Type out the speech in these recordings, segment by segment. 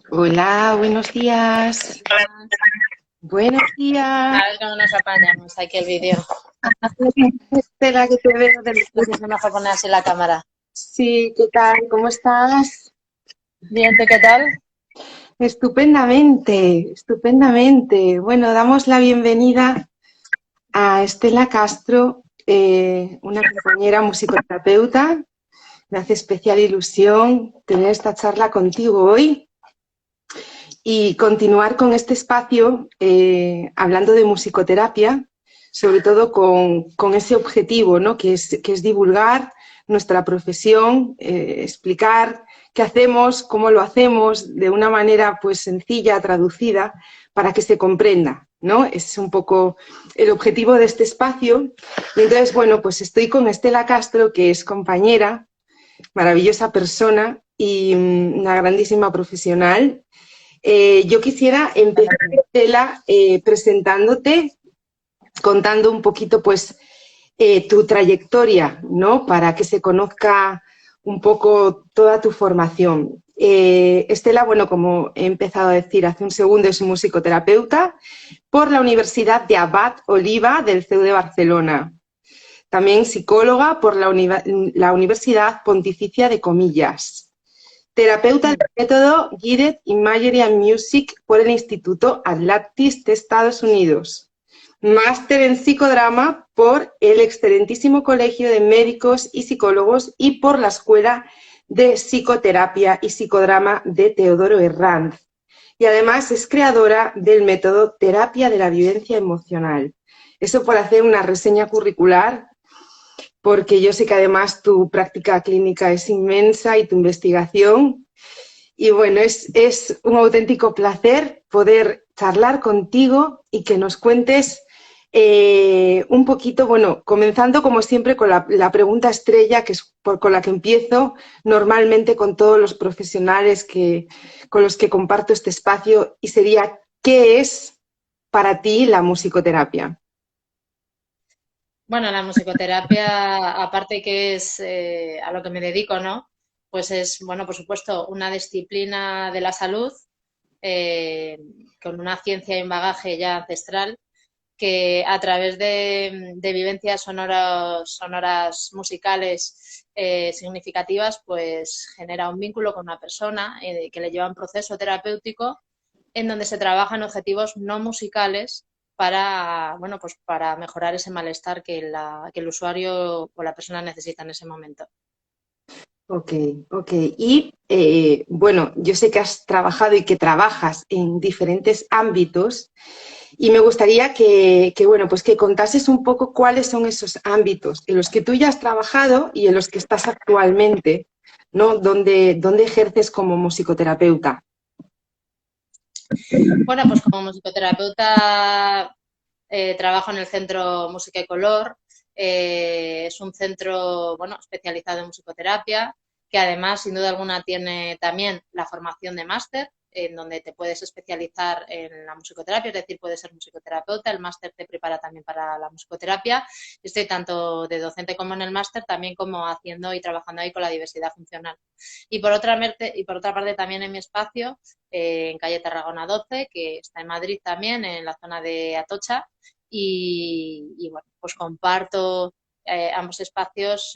Hola, buenos días. Buenos días. A ver cómo nos apañamos aquí el vídeo. Estela, que te veo del... No sé si es mejor poner así la cámara. Sí, ¿qué tal? ¿Cómo estás? Bien, ¿tú qué tal? Estupendamente, estupendamente. Bueno, damos la bienvenida a Estela Castro, una compañera musicoterapeuta. Me hace especial ilusión tener esta charla contigo hoy y continuar con este espacio hablando de musicoterapia, sobre todo con ese objetivo, ¿no? que es divulgar nuestra profesión, explicar qué hacemos, cómo lo hacemos, de una manera pues sencilla, traducida, para que se comprenda, ¿no? Es un poco el objetivo de este espacio. Y entonces, bueno, pues estoy con Estela Castro, que es compañera, maravillosa persona y una grandísima profesional. Yo quisiera empezar, Estela, presentándote, contando un poquito pues tu trayectoria, ¿no? Para que se conozca un poco toda tu formación. Estela, bueno, como he empezado a decir hace un segundo, es musicoterapeuta por la Universidad de Abad Oliva del CEU de Barcelona. También psicóloga por la Universidad Pontificia de Comillas. Terapeuta del método Guided Imagery and Music por el Instituto Atlantis de Estados Unidos. Máster en psicodrama por el excelentísimo Colegio de Médicos y Psicólogos y por la Escuela de Psicoterapia y Psicodrama de Teodoro Herranz. Y además es creadora del método Terapia de la Vivencia Emocional. Eso por hacer una reseña curricular, porque yo sé que además tu práctica clínica es inmensa y tu investigación. Y bueno, es un auténtico placer poder charlar contigo y que nos cuentes un poquito, bueno, comenzando como siempre con la pregunta estrella, que es con la que empiezo normalmente con todos los profesionales con los que comparto este espacio, y sería, ¿qué es para ti la musicoterapia? Bueno, la musicoterapia, aparte que es a lo que me dedico, ¿no? Pues es, bueno, por supuesto, una disciplina de la salud eh, con una ciencia y un bagaje ya ancestral que a través de vivencias sonoras musicales significativas, pues genera un vínculo con una persona que le lleva a un proceso terapéutico en donde se trabajan objetivos no musicales para, bueno, pues para mejorar ese malestar que el usuario o la persona necesita en ese momento. Ok, ok. Y bueno, yo sé que has trabajado y que trabajas en diferentes ámbitos y me gustaría bueno, pues que contases un poco cuáles son esos ámbitos en los que tú ya has trabajado y en los que estás actualmente, ¿no? ¿Dónde ejerces como musicoterapeuta? Bueno, pues como musicoterapeuta trabajo en el Centro Música y Color. Es un centro, bueno, especializado en musicoterapia, que además, sin duda alguna, tiene también la formación de máster, en donde te puedes especializar en la musicoterapia, es decir, puedes ser musicoterapeuta. El máster te prepara también para la musicoterapia. Estoy tanto de docente como en el máster, también como haciendo y trabajando ahí con la diversidad funcional. Y por otra parte, también en mi espacio, en calle Tarragona 12, que está en Madrid también, en la zona de Atocha, y bueno, pues comparto ambos espacios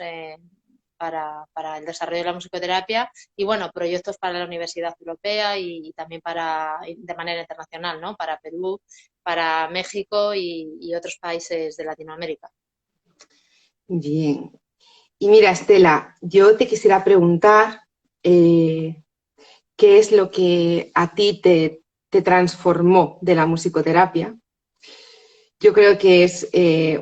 para el desarrollo de la musicoterapia y bueno, proyectos para la Universidad Europea y también para de manera internacional, ¿no? Para Perú, para México y otros países de Latinoamérica. Bien. Y mira, Estela, yo te quisiera preguntar eh, qué es lo que a ti te transformó de la musicoterapia. Yo creo que es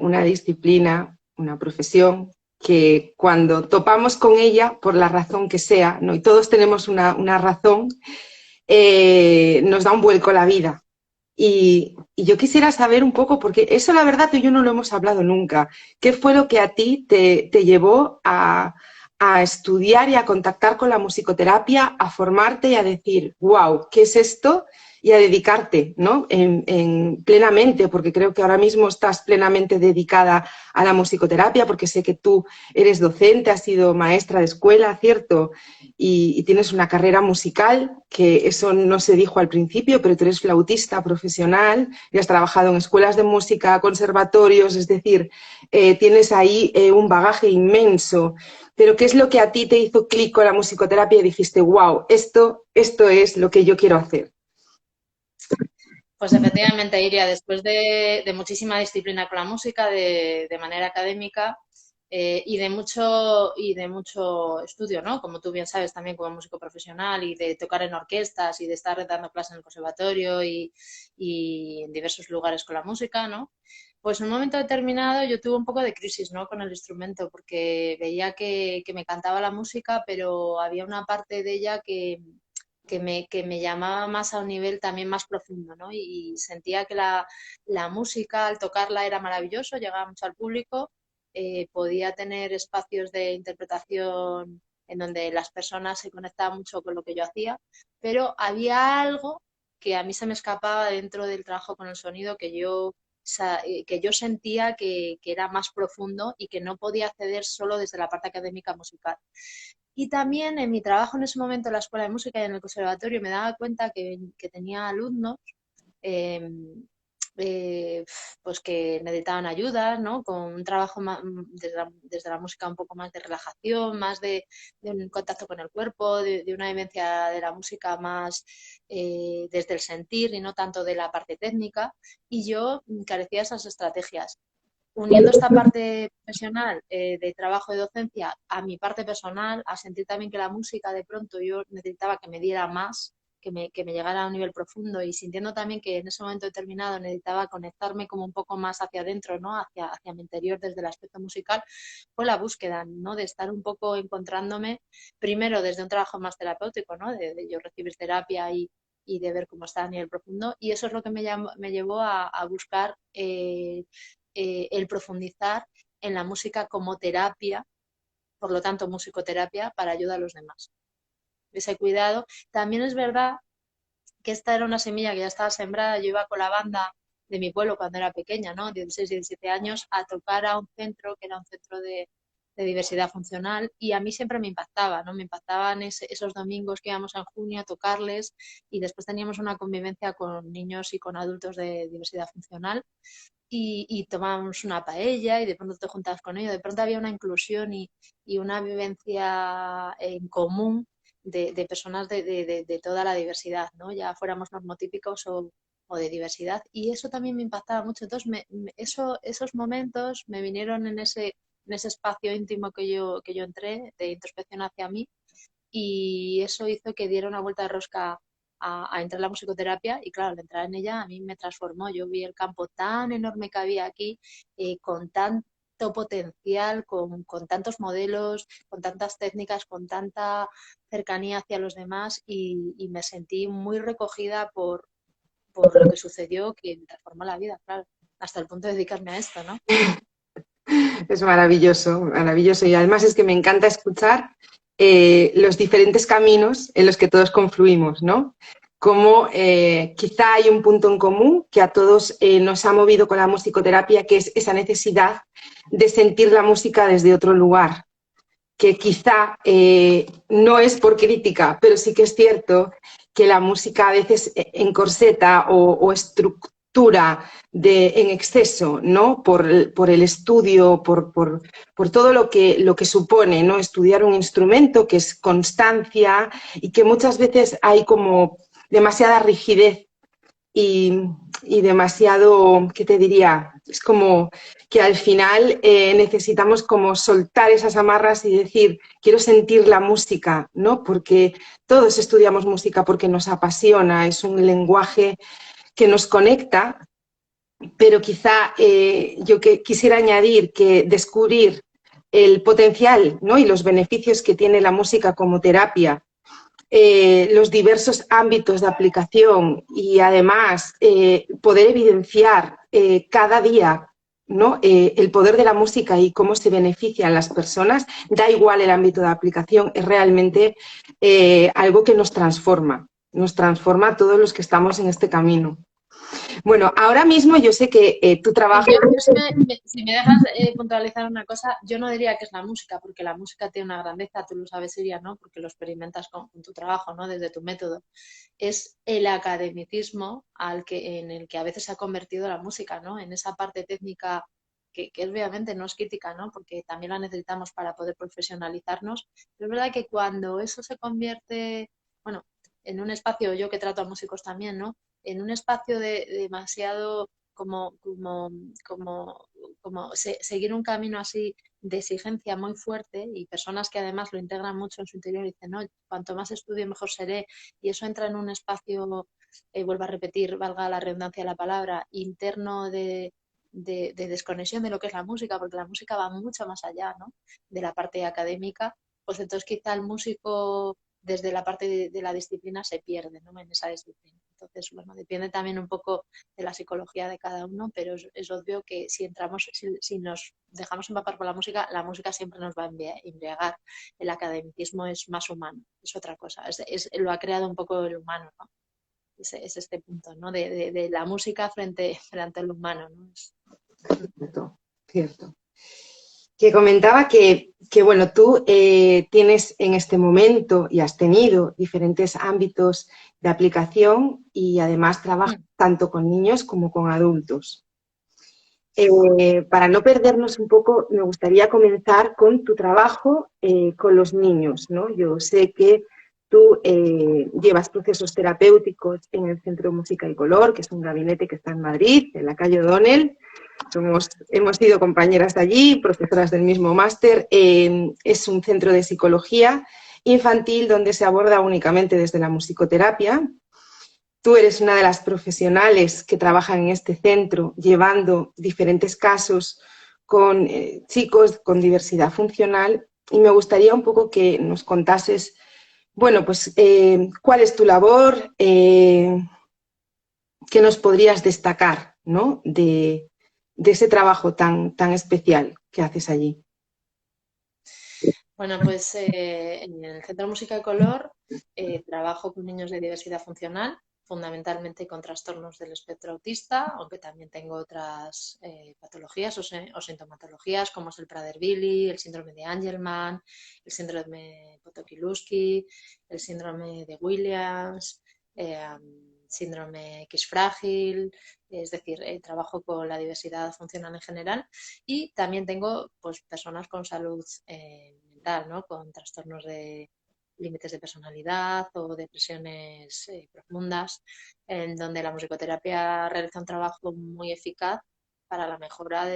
una disciplina, una profesión, que cuando topamos con ella, por la razón que sea, ¿no? Y todos tenemos una razón, nos da un vuelco la vida. Y yo quisiera saber un poco, porque eso la verdad tú y yo no lo hemos hablado nunca, ¿qué fue lo que a ti te llevó a estudiar y a contactar con la musicoterapia, a formarte y a decir, wow, ¿qué es esto? y a dedicarte, ¿no? Plenamente, porque creo que ahora mismo estás plenamente dedicada a la musicoterapia, porque sé que tú eres docente, has sido maestra de escuela, ¿cierto? Y tienes una carrera musical, que eso no se dijo al principio, pero tú eres flautista profesional y has trabajado en escuelas de música, conservatorios, es decir, tienes ahí un bagaje inmenso. Pero ¿qué es lo que a ti te hizo clic con la musicoterapia y dijiste, wow, esto es lo que yo quiero hacer? Pues efectivamente, Iria, después de muchísima disciplina con la música, de manera académica y de mucho estudio, ¿no? Como tú bien sabes, también como músico profesional y de tocar en orquestas y de estar dando clases en el conservatorio y en diversos lugares con la música, ¿no? Pues en un momento determinado yo tuve un poco de crisis, ¿no? Con el instrumento, porque veía que me cantaba la música, pero había una parte de ella que me llamaba más a un nivel también más profundo, ¿no? Y sentía que la música, al tocarla, era maravilloso, llegaba mucho al público, podía tener espacios de interpretación en donde las personas se conectaban mucho con lo que yo hacía, pero había algo que a mí se me escapaba dentro del trabajo con el sonido que yo sentía que era más profundo y que no podía acceder solo desde la parte académica musical. Y también en mi trabajo en ese momento en la Escuela de Música y en el Conservatorio me daba cuenta que tenía alumnos eh, eh, pues que necesitaban ayuda, ¿no? Con un trabajo más, desde la música un poco más de relajación, más de un contacto con el cuerpo, de una vivencia de la música más desde el sentir y no tanto de la parte técnica. Y yo carecía de esas estrategias uniendo esta parte profesional de trabajo de docencia a mi parte personal, a sentir también que la música de pronto yo necesitaba que me diera más, que me llegara a un nivel profundo y sintiendo también que en ese momento determinado necesitaba conectarme como un poco más hacia adentro, ¿no? Hacia mi interior desde el aspecto musical, fue la búsqueda, ¿no? De estar un poco encontrándome primero desde un trabajo más terapéutico, ¿no? De yo recibir terapia y de ver cómo está a nivel profundo. Y eso es lo que me llevó a buscar el profundizar en la música como terapia, por lo tanto musicoterapia para ayudar a los demás. Ese cuidado. También es verdad que esta era una semilla que ya estaba sembrada. Yo iba con la banda de mi pueblo cuando era pequeña, ¿no? 16, 17 años, a tocar a un centro que era un centro de diversidad funcional y a mí siempre me impactaba, ¿no? Me impactaban esos domingos que íbamos en junio a tocarles y después teníamos una convivencia con niños y con adultos de diversidad funcional y tomábamos una paella y de pronto te juntabas con ellos, de pronto había una inclusión y una vivencia en común de personas de toda la diversidad, ¿no? Ya fuéramos normotípicos o de diversidad. Y eso también me impactaba mucho. Entonces, esos momentos me vinieron en ese espacio íntimo que yo entré, de introspección hacia mí, y eso hizo que diera una vuelta de rosca entrar en la musicoterapia y claro, al entrar en ella a mí me transformó. Yo vi el campo tan enorme que había aquí, con tanto potencial, con tantos modelos, con tantas técnicas, con tanta cercanía hacia los demás y me sentí muy recogida por lo que sucedió que me transformó la vida, claro, hasta el punto de dedicarme a esto, ¿no? Es maravilloso, maravilloso. Y además es que me encanta escuchar los diferentes caminos en los que todos confluimos, ¿no? Como quizá hay un punto en común que a todos nos ha movido con la musicoterapia, que es esa necesidad de sentir la música desde otro lugar, que quizá no es por crítica, pero sí que es cierto que la música a veces encorseta o estructura en exceso, ¿no? Por el estudio, por todo lo que supone, ¿no? Estudiar un instrumento, que es constancia y que muchas veces hay como demasiada rigidez y demasiado, ¿qué te diría? Es como que al final necesitamos como soltar esas amarras y decir, quiero sentir la música, ¿no? Porque todos estudiamos música porque nos apasiona, es un lenguaje que nos conecta, pero quizá yo quisiera añadir que descubrir el potencial, ¿no? Y los beneficios que tiene la música como terapia, los diversos ámbitos de aplicación y además poder evidenciar cada día, ¿no? El poder de la música y cómo se benefician las personas, da igual el ámbito de aplicación, es realmente algo que nos transforma. nos transforma a todos los que estamos en este camino. Bueno, ahora mismo yo sé que tú Y trabajas... yo si me dejas puntualizar una cosa, yo no diría que es la música, porque la música tiene una grandeza, tú lo sabes, Iria, ¿no? Porque lo experimentas con tu trabajo, ¿no? Desde tu método. Es el academicismo en el que a veces se ha convertido la música, ¿no? En esa parte técnica que obviamente no es crítica, ¿no? Porque también la necesitamos para poder profesionalizarnos. Pero es verdad que cuando eso se convierte, bueno, en un espacio, yo que trato a músicos también, ¿no? En un espacio de demasiado como, como, seguir un camino así de exigencia muy fuerte y personas que además lo integran mucho en su interior y dicen, no, cuanto más estudie mejor seré y eso entra en un espacio, vuelvo a repetir, valga la redundancia de la palabra, interno de desconexión de lo que es la música, porque la música va mucho más allá, ¿no? De la parte académica, pues entonces quizá el músico desde la parte de la disciplina se pierde, ¿no? En esa disciplina. Entonces, bueno, depende también un poco de la psicología de cada uno, pero es obvio que si entramos, si nos dejamos empapar por la música siempre nos va a embriagar. El academicismo es más humano, es otra cosa, lo ha creado un poco el humano, ¿no? Es este punto, ¿no? De la música frente al humano, ¿no? Cierto, cierto. Que comentaba que bueno, tú tienes en este momento y has tenido diferentes ámbitos de aplicación y además trabajas tanto con niños como con adultos. Para no perdernos un poco, me gustaría comenzar con tu trabajo con los niños, ¿no? Yo sé que tú llevas procesos terapéuticos en el Centro Música y Color, que es un gabinete que está en Madrid, en la calle O'Donnell. Hemos sido compañeras de allí, profesoras del mismo máster. Es un centro de psicología infantil donde se aborda únicamente desde la musicoterapia. Tú eres una de las profesionales que trabajan en este centro llevando diferentes casos con chicos con diversidad funcional y me gustaría un poco que nos contases, bueno, pues cuál es tu labor, qué nos podrías destacar, ¿no? de ese trabajo tan especial que haces allí. Bueno, pues en el Centro de Música y Color trabajo con niños de diversidad funcional, fundamentalmente con trastornos del espectro autista, aunque también tengo otras patologías o sintomatologías como es el Prader-Willi, el síndrome de Angelman, el síndrome de Potocki-Lupski, el síndrome de Williams, síndrome X frágil, es decir, trabajo con la diversidad funcional en general y también tengo pues, personas con salud mental, ¿no? Con trastornos de límites de personalidad o depresiones profundas, en donde la musicoterapia realiza un trabajo muy eficaz para la mejora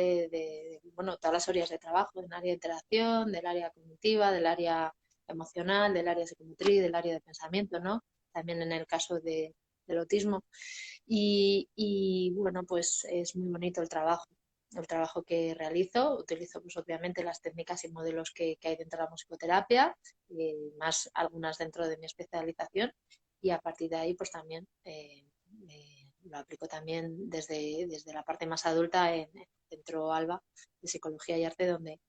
bueno, todas las áreas de trabajo, del área de interacción, del área cognitiva, del área emocional, del área psicomotriz, del área de pensamiento, ¿no? También en el caso del autismo. Bueno, pues es muy bonito el trabajo que realizo. Utilizo pues obviamente las técnicas y modelos que hay dentro de la musicoterapia, más algunas dentro de mi especialización y a partir de ahí pues también lo aplico también desde la parte más adulta en el Centro Alba de Psicología y Arte donde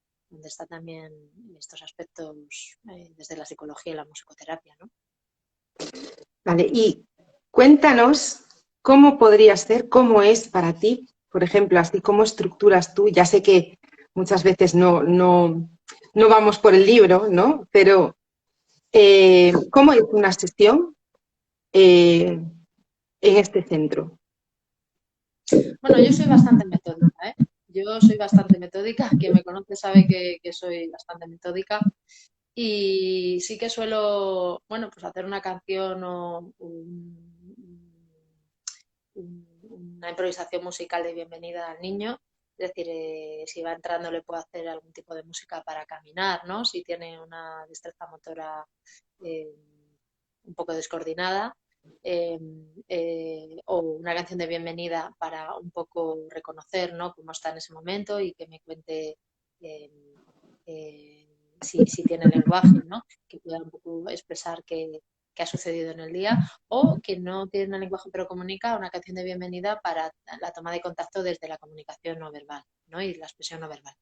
está también estos aspectos desde la psicología y la musicoterapia, ¿no? Vale, y cuéntanos cómo podría ser, cómo es para ti, por ejemplo, así cómo estructuras tú, ya sé que muchas veces no vamos por el libro, ¿no? Pero ¿cómo es una sesión en este centro? Bueno, yo soy bastante metódica, ¿eh? Yo soy bastante metódica, quien me conoce sabe que soy bastante metódica y sí que suelo, bueno, pues hacer una canción o una improvisación musical de bienvenida al niño. Es decir, si va entrando le puedo hacer algún tipo de música para caminar, ¿no? Si tiene una destreza motora eh, un poco descoordinada. Eh, o una canción de bienvenida para un poco reconocer, ¿no? Cómo está en ese momento y que me cuente eh, si tiene lenguaje, ¿no? Que pueda un poco expresar qué ha sucedido en el día o que no tiene un lenguaje pero comunica una canción de bienvenida para la toma de contacto desde la comunicación no verbal, ¿no? Y la expresión no verbal.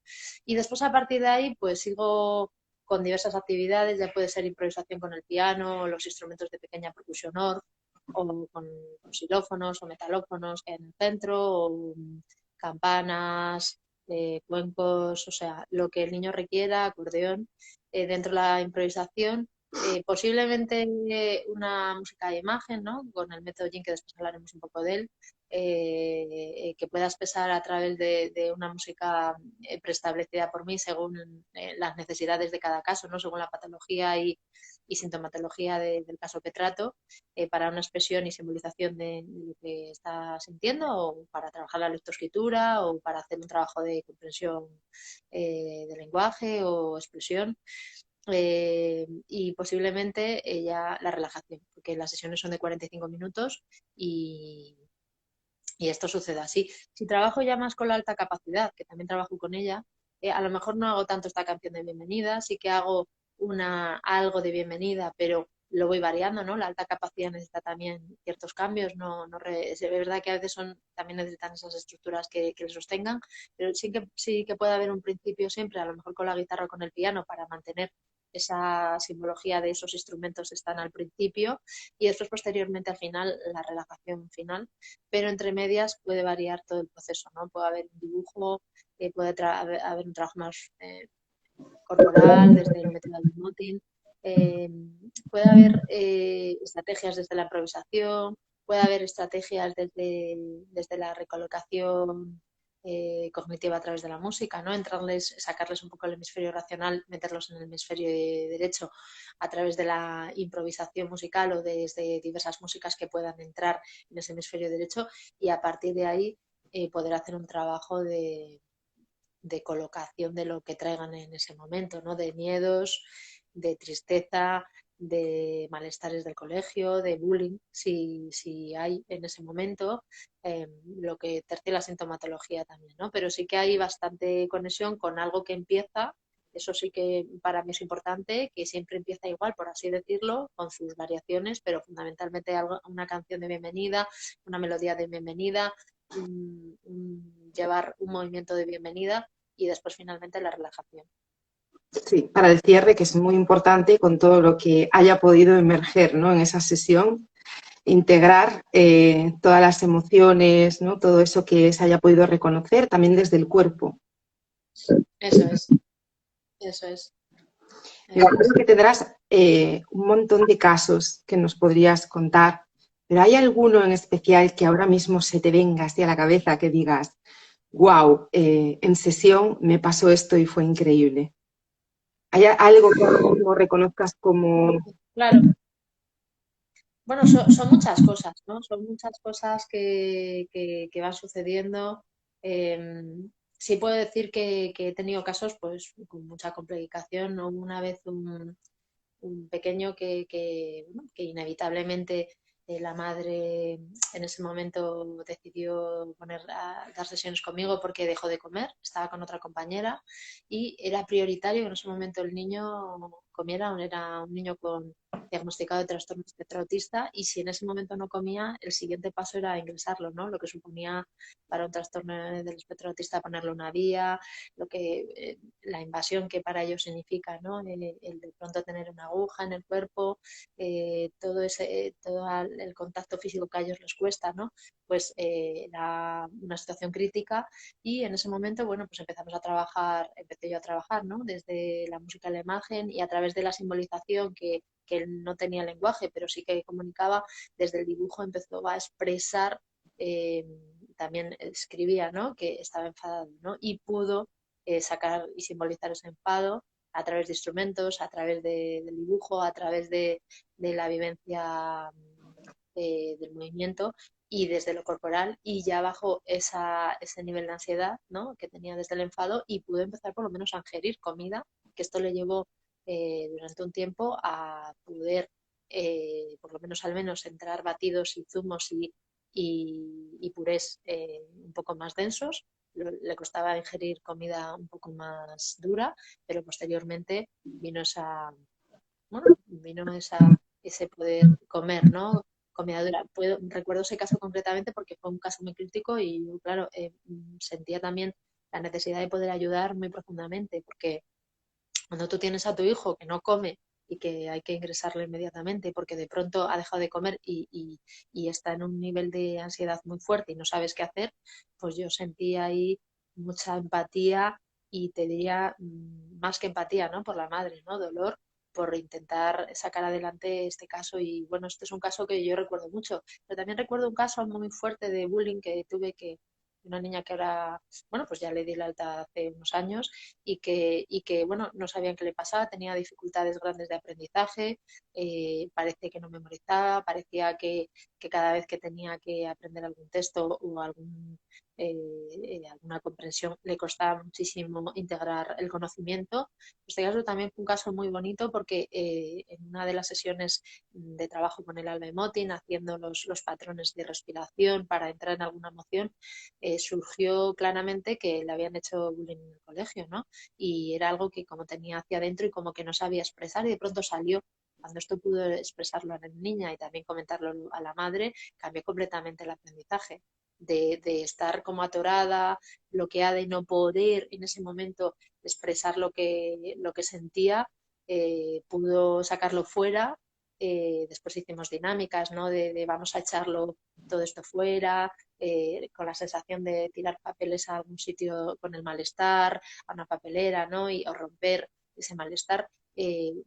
Y después a partir de ahí pues sigo con diversas actividades, ya puede ser improvisación con el piano, los instrumentos de pequeña percusión o con xilófonos o metalófonos en el centro, o campanas, cuencos, o sea, lo que el niño requiera, acordeón, dentro de la improvisación. Posiblemente una música de imagen, ¿no? Con el método Jin, que después hablaremos un poco de él, que pueda expresar a través de una música preestablecida por mí según las necesidades de cada caso, ¿no? Según la patología y sintomatología del caso que trato, para una expresión y simbolización de lo que está sintiendo, o para trabajar la lectoescritura, o para hacer un trabajo de comprensión de lenguaje o expresión. Y posiblemente ya la relajación, porque las sesiones son de 45 minutos y esto sucede así. Si trabajo ya más con la alta capacidad, que también trabajo con ella, a lo mejor no hago tanto esta canción de bienvenida, sí que hago algo de bienvenida, pero lo voy variando, ¿no? La alta capacidad necesita también ciertos cambios, es verdad que a veces también necesitan esas estructuras que les sostengan, pero sí que puede haber un principio siempre, a lo mejor con la guitarra o con el piano, para mantener esa simbología de esos instrumentos están al principio, y después posteriormente al final la relajación final, pero entre medias puede variar todo el proceso, ¿no? Puede haber un dibujo, haber un trabajo más corporal desde el método de Motin, eh, puede haber estrategias desde la improvisación, puede haber estrategias desde la recolocación cognitiva a través de la música, ¿no? Sacarles un poco el hemisferio racional, meterlos en el hemisferio derecho a través de la improvisación musical o desde diversas músicas que puedan entrar en ese hemisferio derecho, y a partir de ahí poder hacer un trabajo de colocación de lo que traigan en ese momento, ¿no? De miedos, de tristeza, de malestares del colegio, de bullying, si hay en ese momento, lo que tercia la sintomatología también, ¿no? Pero sí que hay bastante conexión con algo que empieza. Eso sí que para mí es importante, que siempre empieza igual, por así decirlo, con sus variaciones, pero fundamentalmente una canción de bienvenida, una melodía de bienvenida, llevar un movimiento de bienvenida, y después finalmente la relajación. Sí, para el cierre, que es muy importante, con todo lo que haya podido emerger, ¿no? En esa sesión, integrar todas las emociones, ¿no? Todo eso que se haya podido reconocer también desde el cuerpo. Eso es. Me imagino que tendrás un montón de casos que nos podrías contar, pero ¿hay alguno en especial que ahora mismo se te venga así a la cabeza, que digas, wow, en sesión me pasó esto y fue increíble? ¿Hay algo que ahora mismo reconozcas como... Claro. Bueno, son muchas cosas, ¿no? Son muchas cosas que van sucediendo. Sí puedo decir que he tenido casos pues con mucha complicación, ¿no? Una vez un pequeño bueno, que inevitablemente la madre en ese momento decidió dar sesiones conmigo porque dejó de comer, estaba con otra compañera, y era prioritario que en ese momento el niño comiera. Era un niño diagnosticado de trastorno espectro autista, y si en ese momento no comía, el siguiente paso era ingresarlo, ¿no? Lo que suponía para un trastorno del espectro autista ponerle una vía, la invasión que para ellos significa, ¿no? El de pronto tener una aguja en el cuerpo, todo el contacto físico que a ellos les cuesta, ¿no? Pues era una situación crítica, y en ese momento, bueno, pues empecé yo a trabajar, ¿no? Desde la música a la imagen y a través de la simbolización, que él no tenía lenguaje, pero sí que comunicaba. Desde el dibujo empezó a expresar, también escribía, ¿no? Que estaba enfadado, ¿no? Y pudo sacar y simbolizar ese enfado a través de instrumentos, a través del dibujo, a través de la vivencia del movimiento y desde lo corporal, y ya bajo ese nivel de ansiedad, ¿no? Que tenía desde el enfado, y pudo empezar por lo menos a ingerir comida, que esto le llevó durante un tiempo a poder, por lo menos al menos, entrar batidos y zumos y purés un poco más densos. Le costaba ingerir comida un poco más dura, pero posteriormente ese poder comer, ¿no? Comida dura. Recuerdo ese caso concretamente porque fue un caso muy crítico, y yo, claro, sentía también la necesidad de poder ayudar muy profundamente, porque Cuando tú tienes a tu hijo que no come y que hay que ingresarlo inmediatamente porque de pronto ha dejado de comer y está en un nivel de ansiedad muy fuerte y no sabes qué hacer, pues yo sentí ahí mucha empatía y te diría más que empatía, ¿no? Por la madre, ¿no? Dolor por intentar sacar adelante este caso y bueno, este es un caso que yo recuerdo mucho, pero también recuerdo un caso muy fuerte de bullying que tuve que una niña que ahora, bueno, pues ya le di la alta hace unos años y que bueno, no sabían qué le pasaba, tenía dificultades grandes de aprendizaje, parece que no memorizaba, parecía que cada vez que tenía que aprender algún texto o alguna comprensión le costaba muchísimo integrar el conocimiento. Este caso también fue un caso muy bonito porque en una de las sesiones de trabajo con el Alma Emotin, haciendo los patrones de respiración para entrar en alguna emoción, surgió claramente que le habían hecho bullying en el colegio, ¿no? Y era algo que como tenía hacia adentro y como que no sabía expresar y de pronto salió. Cuando esto pudo expresarlo a la niña y también comentarlo a la madre, cambió completamente el aprendizaje. De estar como atorada, bloqueada y no poder en ese momento expresar lo que sentía, pudo sacarlo fuera. Después hicimos dinámicas, ¿no? De vamos a echarlo todo esto fuera, con la sensación de tirar papeles a algún sitio con el malestar, a una papelera, ¿no? O romper ese malestar,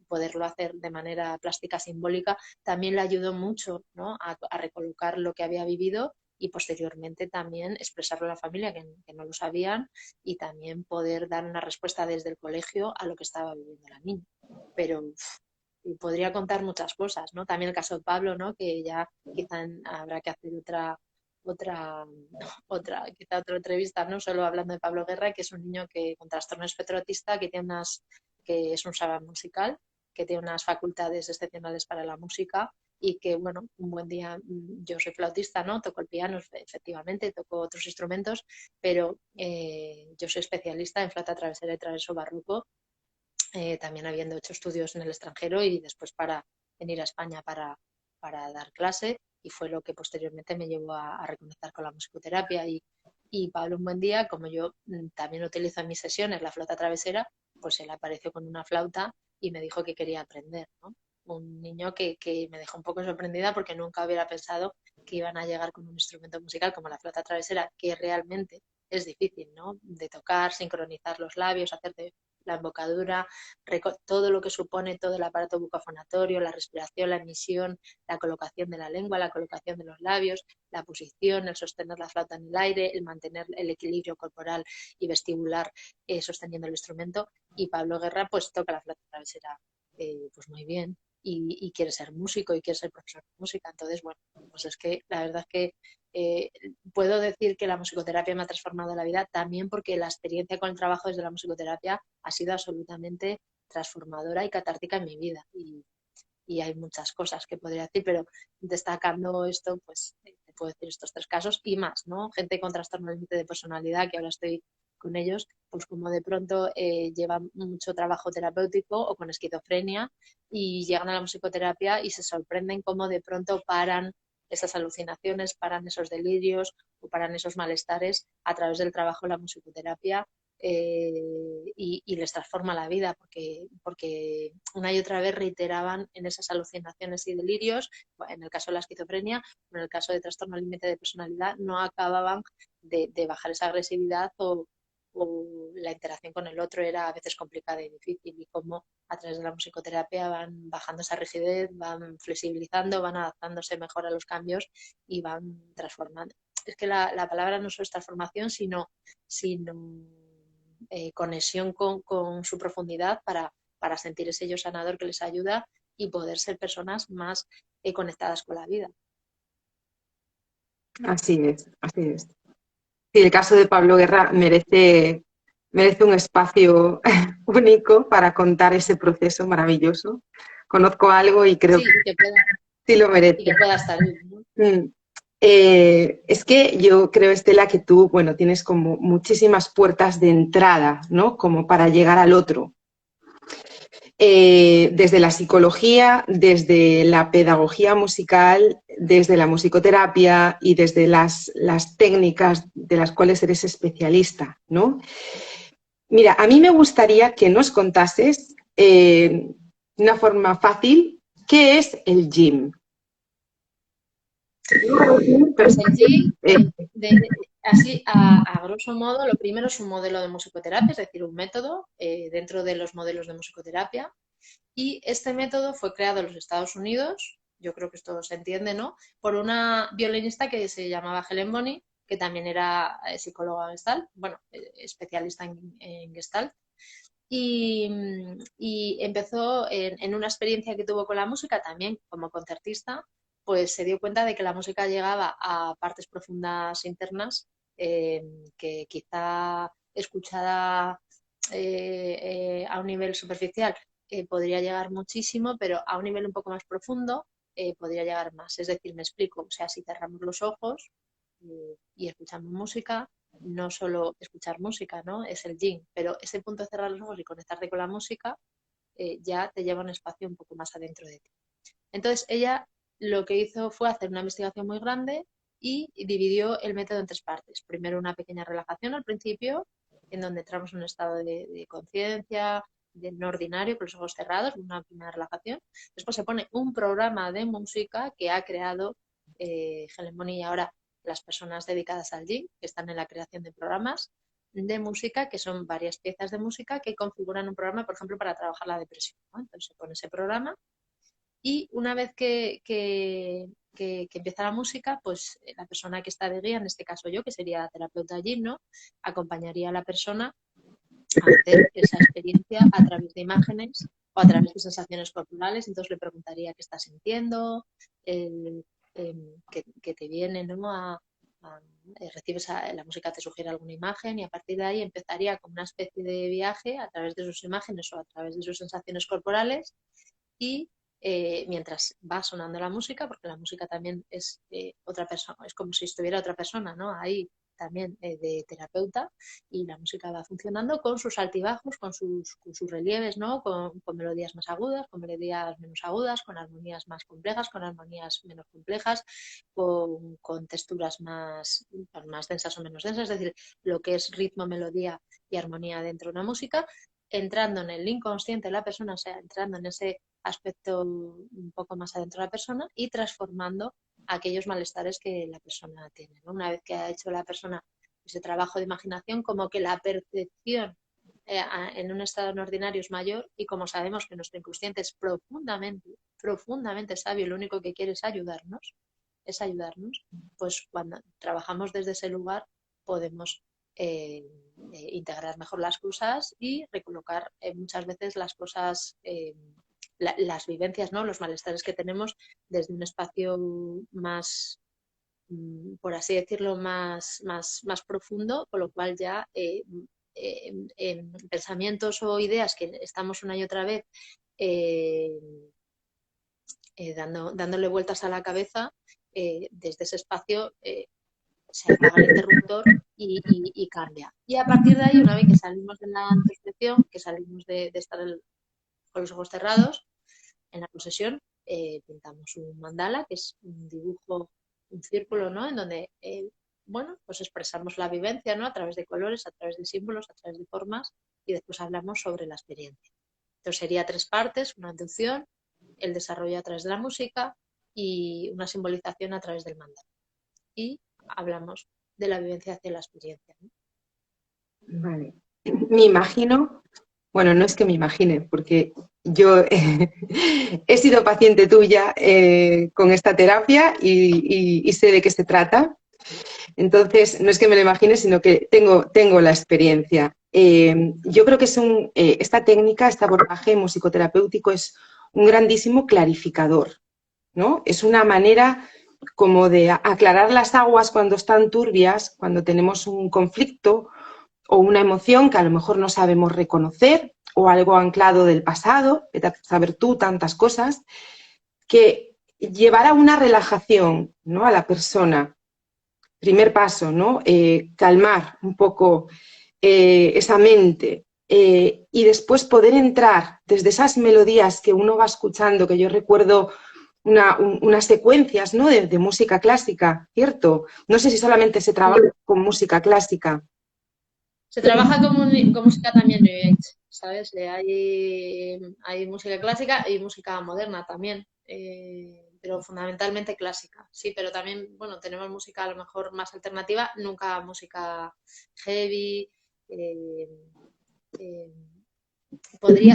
poderlo hacer de manera plástica simbólica, también le ayudó mucho, ¿no? a recolocar lo que había vivido y posteriormente también expresarlo a la familia que no lo sabían y también poder dar una respuesta desde el colegio a lo que estaba viviendo la niña. Pero y podría contar muchas cosas, ¿no? También el caso de Pablo, ¿no? Que ya quizá habrá que hacer otra, quizá otra entrevista, no solo hablando de Pablo Guerra, que es un niño que con trastorno espectro autista, que es un saber musical, que tiene unas facultades excepcionales para la música y que, bueno, un buen día, yo soy flautista, ¿no? Toco el piano, efectivamente, toco otros instrumentos, pero yo soy especialista en flauta travesera y traverso barroco, también habiendo hecho estudios en el extranjero y después para venir a España para dar clase, y fue lo que posteriormente me llevó a reconectar con la musicoterapia. Y Pablo un buen día, como yo también utilizo en mis sesiones la flauta travesera, pues él apareció con una flauta y me dijo que quería aprender, ¿no? Un niño que me dejó un poco sorprendida porque nunca hubiera pensado que iban a llegar con un instrumento musical como la flauta travesera, que realmente es difícil, ¿no? De tocar, sincronizar los labios, hacerte la embocadura, todo lo que supone todo el aparato bucofonatorio, la respiración, la emisión, la colocación de la lengua, la colocación de los labios, la posición, el sostener la flauta en el aire, el mantener el equilibrio corporal y vestibular sosteniendo el instrumento. Y Pablo Guerra pues toca la flauta travesera pues muy bien y quiere ser músico y quiere ser profesor de música. Entonces, bueno, pues es que la verdad es que puedo decir que la musicoterapia me ha transformado la vida también porque la experiencia con el trabajo desde la musicoterapia ha sido absolutamente transformadora y catártica en mi vida. Y hay muchas cosas que podría decir, pero destacando esto, pues te puedo decir estos tres casos y más, ¿no? Gente con trastorno límite de personalidad, que ahora estoy con ellos, pues como de pronto llevan mucho trabajo terapéutico o con esquizofrenia y llegan a la musicoterapia y se sorprenden cómo de pronto paran esas alucinaciones, paran esos delirios o paran esos malestares a través del trabajo en la musicoterapia, y les transforma la vida porque una y otra vez reiteraban en esas alucinaciones y delirios, en el caso de la esquizofrenia, en el caso de trastorno límite de personalidad, no acababan de bajar esa agresividad o la interacción con el otro era a veces complicada y difícil, y cómo a través de la musicoterapia van bajando esa rigidez, van flexibilizando, van adaptándose mejor a los cambios y van transformando. Es que la palabra no solo es transformación, sino conexión con su profundidad para sentir ese yo sanador que les ayuda y poder ser personas más conectadas con la vida. Así es, así es. Sí, el caso de Pablo Guerra merece un espacio único para contar ese proceso maravilloso. Conozco algo y creo que sí lo merece. Y que pueda estar bien, ¿no? Es que yo creo, Estela, que tú, bueno, tienes como muchísimas puertas de entrada, ¿no? Como para llegar al otro. Desde la psicología, desde la pedagogía musical, desde la musicoterapia y desde las técnicas de las cuales eres especialista, ¿no? Mira, a mí me gustaría que nos contases de una forma fácil, ¿qué es el gym? Pues el gym, así a grosso modo, lo primero es un modelo de musicoterapia, es decir, un método dentro de los modelos de musicoterapia. Y este método fue creado en los Estados Unidos, yo creo que esto se entiende, ¿no? Por una violinista que se llamaba Helen Bonny, que también era psicóloga Gestalt, bueno, especialista en Gestalt. Y empezó en una experiencia que tuvo con la música, también como concertista, pues se dio cuenta de que la música llegaba a partes profundas internas que quizá escuchada a un nivel superficial podría llegar muchísimo, pero a un nivel un poco más profundo podría llegar más. Es decir, me explico, o sea, si cerramos los ojos y escuchamos música, no solo escuchar música, ¿no? Es el yin, pero ese punto de cerrar los ojos y conectarte con la música ya te lleva a un espacio un poco más adentro de ti. Entonces, ella lo que hizo fue hacer una investigación muy grande y dividió el método en tres partes. Primero una pequeña relajación al principio, en donde entramos en un estado de conciencia, de no ordinario, con los ojos cerrados, una primera relajación. Después se pone un programa de música que ha creado Helen Bonny y ahora las personas dedicadas al gym, que están en la creación de programas de música, que son varias piezas de música que configuran un programa, por ejemplo, para trabajar la depresión, ¿no? Entonces se pone ese programa y una vez que empieza la música, pues la persona que está de guía, en este caso yo, que sería terapeuta gym, ¿no? Acompañaría a la persona a hacer esa experiencia a través de imágenes o a través de sensaciones corporales. Entonces le preguntaría qué estás sintiendo, que te viene, ¿no? Recibes la música, te sugiere alguna imagen y a partir de ahí empezaría como una especie de viaje a través de sus imágenes o a través de sus sensaciones corporales y mientras va sonando la música, porque la música también es otra persona, es como si estuviera otra persona, ¿no? Ahí también de terapeuta y la música va funcionando con sus altibajos, con sus relieves, ¿no? Con melodías más agudas, con melodías menos agudas, con armonías más complejas, con armonías menos complejas, con texturas más densas o menos densas, es decir, lo que es ritmo, melodía y armonía dentro de una música, entrando en el inconsciente de la persona, o sea, entrando en ese aspecto un poco más adentro de la persona y transformando aquellos malestares que la persona tiene, ¿no? Una vez que ha hecho la persona ese trabajo de imaginación, como que la percepción en un estado no ordinario es mayor y como sabemos que nuestro inconsciente es profundamente sabio, lo único que quiere es ayudarnos, pues cuando trabajamos desde ese lugar podemos integrar mejor las cosas y recolocar muchas veces las cosas las vivencias, ¿no? Los malestares que tenemos desde un espacio más, por así decirlo, más profundo, con lo cual ya en pensamientos o ideas que estamos una y otra vez eh, dándole vueltas a la cabeza, desde ese espacio se apaga el interruptor y cambia. Y a partir de ahí, una vez que salimos de la introspección, que salimos de estar con los ojos cerrados, en la posesión pintamos un mandala, que es un dibujo, un círculo, ¿no? En donde, bueno, pues expresamos la vivencia, ¿no? A través de colores, a través de símbolos, a través de formas, y después hablamos sobre la experiencia. Entonces sería tres partes, una inducción, el desarrollo a través de la música y una simbolización a través del mandala. Y hablamos de la vivencia hacia la experiencia, ¿no? Vale. Me imagino, bueno, no es que me imagine, porque yo he sido paciente tuya con esta terapia y sé de qué se trata. Entonces, no es que me lo imagine, sino que tengo la experiencia. Yo creo que esta técnica, este abordaje musicoterapéutico es un grandísimo clarificador, ¿no? Es una manera como de aclarar las aguas cuando están turbias, cuando tenemos un conflicto o una emoción que a lo mejor no sabemos reconocer o algo anclado del pasado, de saber tú tantas cosas, que llevar a una relajación, ¿no? A la persona. Primer paso, ¿no? Calmar un poco esa mente y después poder entrar desde esas melodías que uno va escuchando, que yo recuerdo unas secuencias, ¿no? de música clásica, ¿cierto? No sé si solamente se trabaja con música clásica. Se trabaja con música también New Age. ¿sabes? Hay música clásica y música moderna también, pero fundamentalmente clásica, sí, pero también, bueno, tenemos música a lo mejor más alternativa, nunca música heavy. eh, eh,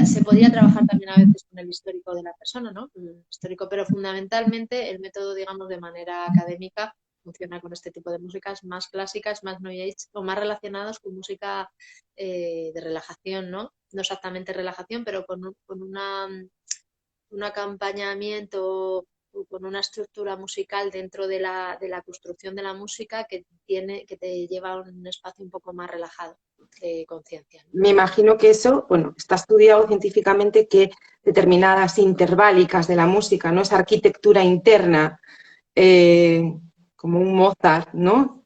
Se podría trabajar también a veces con el histórico de la persona, ¿no? El histórico, pero fundamentalmente el método, digamos, de manera académica funciona con este tipo de músicas más clásicas, más New Age o más relacionados con música de relajación, ¿no? No exactamente relajación, pero con un acompañamiento o con una estructura musical dentro de la construcción de la música que te lleva a un espacio un poco más relajado de conciencia, ¿no? Me imagino que eso, bueno, está estudiado científicamente que determinadas interválicas de la música, ¿no? Esa arquitectura interna, eh, como un Mozart, ¿no?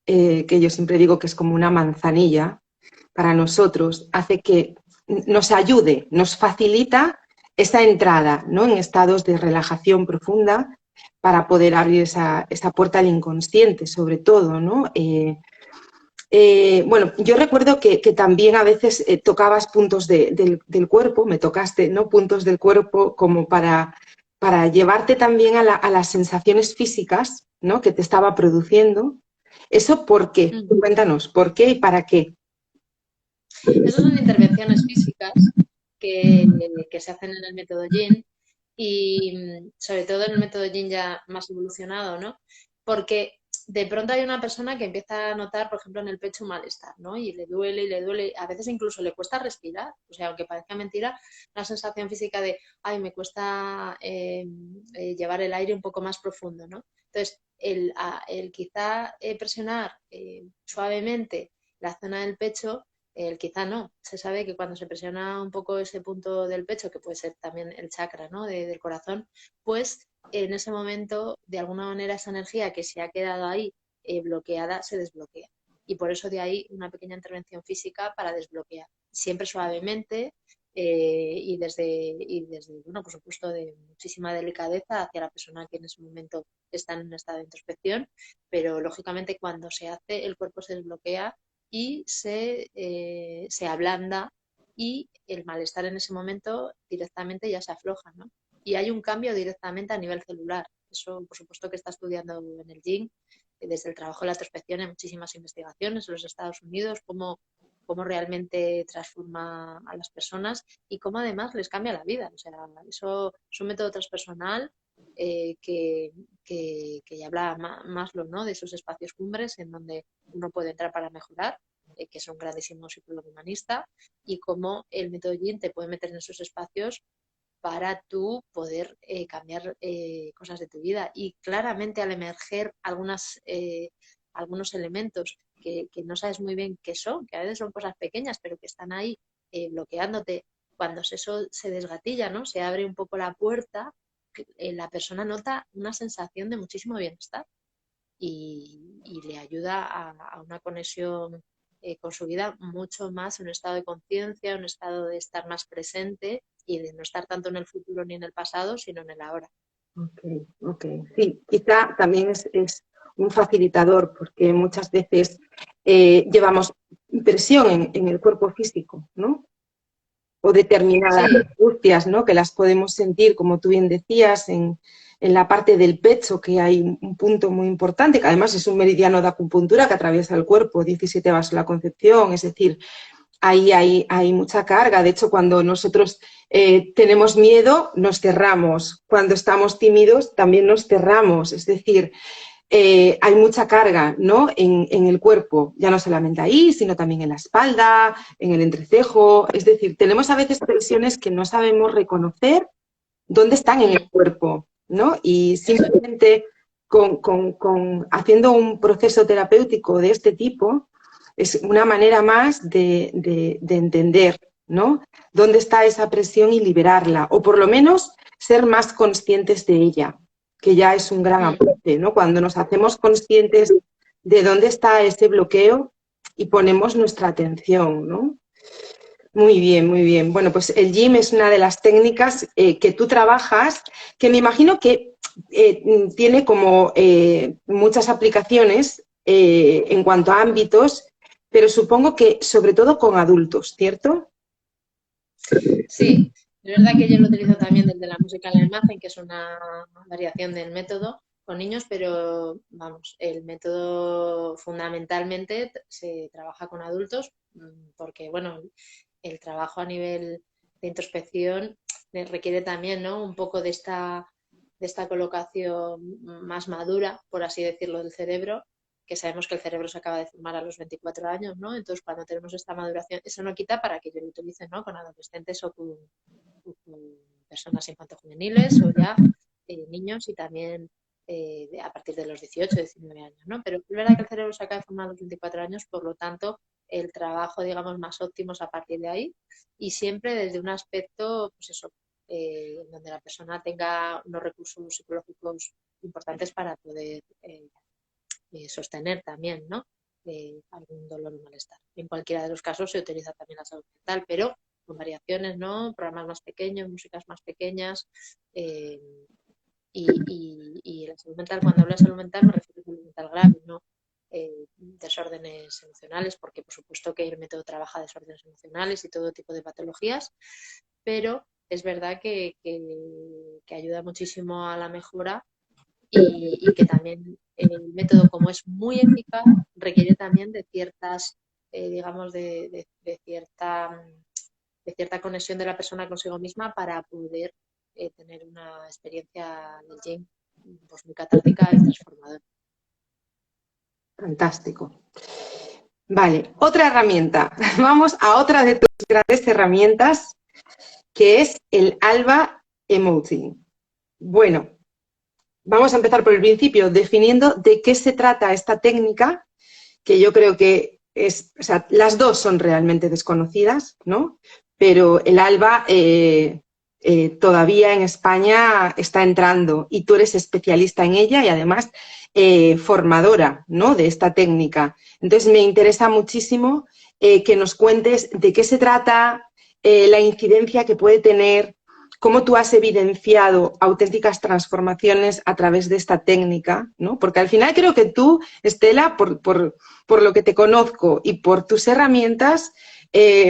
Que yo siempre digo que es como una manzanilla para nosotros, hace que nos ayude, nos facilita esa entrada, ¿no? En estados de relajación profunda para poder abrir esa puerta al inconsciente, sobre todo, ¿no? Bueno, yo recuerdo que también a veces tocabas puntos del cuerpo, me tocaste, ¿no? Puntos del cuerpo como para llevarte también a las sensaciones físicas, ¿no? Que te estaba produciendo. ¿Eso por qué? Cuéntanos, ¿por qué y para qué? Esas son intervenciones físicas que se hacen en el método Yin y sobre todo en el método Yin ya más evolucionado, ¿no? Porque de pronto hay una persona que empieza a notar, por ejemplo, en el pecho un malestar, ¿no? Y le duele, a veces incluso le cuesta respirar, o sea, aunque parezca mentira, una sensación física de, ay, me cuesta llevar el aire un poco más profundo, ¿no? Entonces, el quizá presionar suavemente la zona del pecho, el quizá no. Se sabe que cuando se presiona un poco ese punto del pecho, que puede ser también el chakra, ¿no? Del corazón, pues en ese momento, de alguna manera, esa energía que se ha quedado ahí bloqueada se desbloquea. Y por eso de ahí una pequeña intervención física para desbloquear. Siempre suavemente y desde, bueno, por supuesto, de muchísima delicadeza hacia la persona que en ese momento está en un estado de introspección, pero lógicamente cuando se hace el cuerpo se desbloquea y se ablanda y el malestar en ese momento directamente ya se afloja, ¿no? Y hay un cambio directamente a nivel celular. Eso, por supuesto, que está estudiando en el Yin, desde el trabajo de la introspección hay muchísimas investigaciones en los Estados Unidos, cómo realmente transforma a las personas y cómo además les cambia la vida. O sea, eso es un método transpersonal que ya habla Maslow, ¿no? De esos espacios cumbres en donde uno puede entrar para mejorar, que es un grandísimo psicólogo humanista, y cómo el método Yin te puede meter en esos espacios para tú poder cambiar cosas de tu vida. Y claramente al emerger algunos elementos que no sabes muy bien qué son, que a veces son cosas pequeñas, pero que están ahí bloqueándote, cuando eso se desgatilla, ¿no? Se abre un poco la puerta, la persona nota una sensación de muchísimo bienestar y le ayuda a una conexión con su vida mucho más, en un estado de conciencia, un estado de estar más presente y de no estar tanto en el futuro ni en el pasado, sino en el ahora. Ok, ok. Sí, quizá también es un facilitador porque muchas veces llevamos presión en el cuerpo físico, ¿no? O determinadas Sí, angustias, ¿no? Que las podemos sentir, como tú bien decías, en la parte del pecho, que hay un punto muy importante, que además es un meridiano de acupuntura que atraviesa el cuerpo, 17 vasos de la Concepción, es decir, ahí hay mucha carga. De hecho, cuando nosotros tenemos miedo, nos cerramos. Cuando estamos tímidos, también nos cerramos. Es decir, hay mucha carga, ¿no? En el cuerpo, ya no solamente ahí, sino también en la espalda, en el entrecejo. Es decir, tenemos a veces tensiones que no sabemos reconocer dónde están en el cuerpo, ¿no? Y eso es. simplemente haciendo un proceso terapéutico de este tipo, es una manera más de entender, ¿no? Dónde está esa presión y liberarla, o por lo menos ser más conscientes de ella, que ya es un gran aporte, ¿no? Cuando nos hacemos conscientes de dónde está ese bloqueo y ponemos nuestra atención, ¿no? Muy bien, muy bien. Bueno, pues el gym es una de las técnicas que tú trabajas, que me imagino que tiene como muchas aplicaciones en cuanto a ámbitos, pero supongo que sobre todo con adultos, ¿cierto? Sí, es verdad que yo lo utilizo también desde la música en la imagen, que es una variación del método con niños, pero vamos, el método fundamentalmente se trabaja con adultos porque, bueno, el trabajo a nivel de introspección requiere también, ¿no? Un poco de esta colocación más madura, por así decirlo, del cerebro, que sabemos que el cerebro se acaba de formar a los 24 años, ¿no? Entonces, cuando tenemos esta maduración, eso no quita para que yo lo utilice, ¿no? Con adolescentes o con personas infanto-juveniles o ya niños y también a partir de los 18, 19 años, ¿no? Pero es verdad que el cerebro se acaba de formar a los 24 años, por lo tanto, el trabajo, digamos, más óptimo es a partir de ahí y siempre desde un aspecto, pues eso, donde la persona tenga unos recursos psicológicos importantes para poder sostener también, ¿no? Algún dolor o malestar. En cualquiera de los casos se utiliza también la salud mental, pero con variaciones, ¿no? Programas más pequeños, músicas más pequeñas. eh, y la salud mental, cuando hablo de salud mental, me refiero a salud mental grave, ¿no? Desórdenes emocionales, porque por supuesto que el método trabaja desórdenes emocionales y todo tipo de patologías, pero es verdad que ayuda muchísimo a la mejora y que también el método, como es muy eficaz, requiere también de ciertas, digamos, de cierta conexión de la persona consigo misma para poder tener una experiencia del Jane pues, muy catártica y transformadora. Fantástico. Vale, otra herramienta. Vamos a otra de tus grandes herramientas, que es el Alba Emoting. Bueno, vamos a empezar por el principio, definiendo de qué se trata esta técnica, que yo creo que es, o sea, las dos son realmente desconocidas, ¿no? Pero el Alba todavía en España está entrando y tú eres especialista en ella y además formadora, ¿no? De esta técnica. Entonces me interesa muchísimo que nos cuentes de qué se trata, la incidencia que puede tener, cómo tú has evidenciado auténticas transformaciones a través de esta técnica, ¿no? Porque al final creo que tú, Estela, por lo que te conozco y por tus herramientas,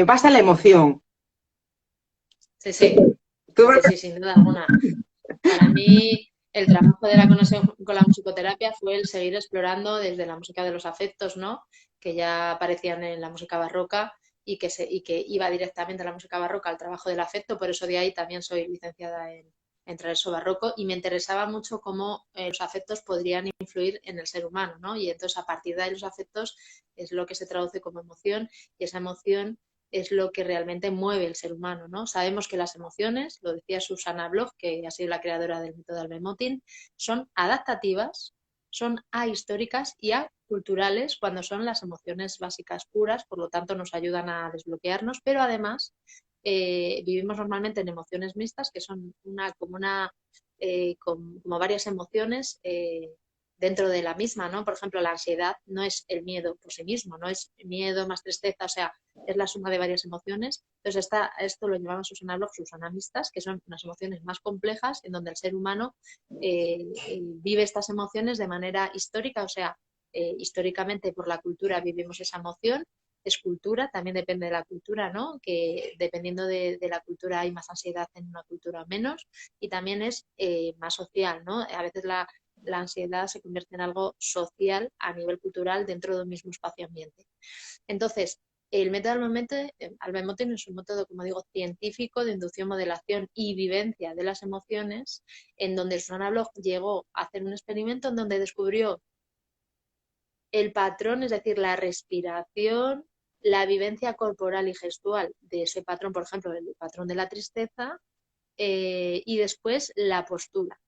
vas a la emoción. Sí, sí, Tú sí, vas sí, sin duda alguna. Para mí, el trabajo de la conexión con la musicoterapia fue el seguir explorando desde la música de los afectos, ¿no? Que ya aparecían en la música barroca y que iba directamente a la música barroca al trabajo del afecto, por eso de ahí también soy licenciada en Traverso Barroco y me interesaba mucho cómo los afectos podrían influir en el ser humano, ¿no? Y entonces a partir de ahí los afectos es lo que se traduce como emoción y esa emoción es lo que realmente mueve el ser humano, ¿no? Sabemos que las emociones, lo decía Susana Bloch, que ha sido la creadora del método Albemotin, son adaptativas, son ahistóricas y aculturales cuando son las emociones básicas puras, por lo tanto nos ayudan a desbloquearnos, pero además vivimos normalmente en emociones mixtas, que son como varias emociones dentro de la misma, ¿no? Por ejemplo, la ansiedad no es el miedo por sí mismo, no es miedo más tristeza, o sea, es la suma de varias emociones. Entonces, esto lo llamamos Susana Bloch, susanamistas, que son unas emociones más complejas en donde el ser humano vive estas emociones de manera histórica, o sea, históricamente por la cultura vivimos esa emoción. Es cultura, también depende de la cultura, ¿no? Que dependiendo de la cultura hay más ansiedad, en una cultura menos, y también es más social, ¿no? A veces la ansiedad se convierte en algo social a nivel cultural dentro de un mismo espacio-ambiente. Entonces, el método Albemoten es un método, como digo, científico de inducción, modelación y vivencia de las emociones, en donde Susana Bloch llegó a hacer un experimento en donde descubrió el patrón, es decir, la respiración, la vivencia corporal y gestual de ese patrón, por ejemplo, el patrón de la tristeza, y después la postura,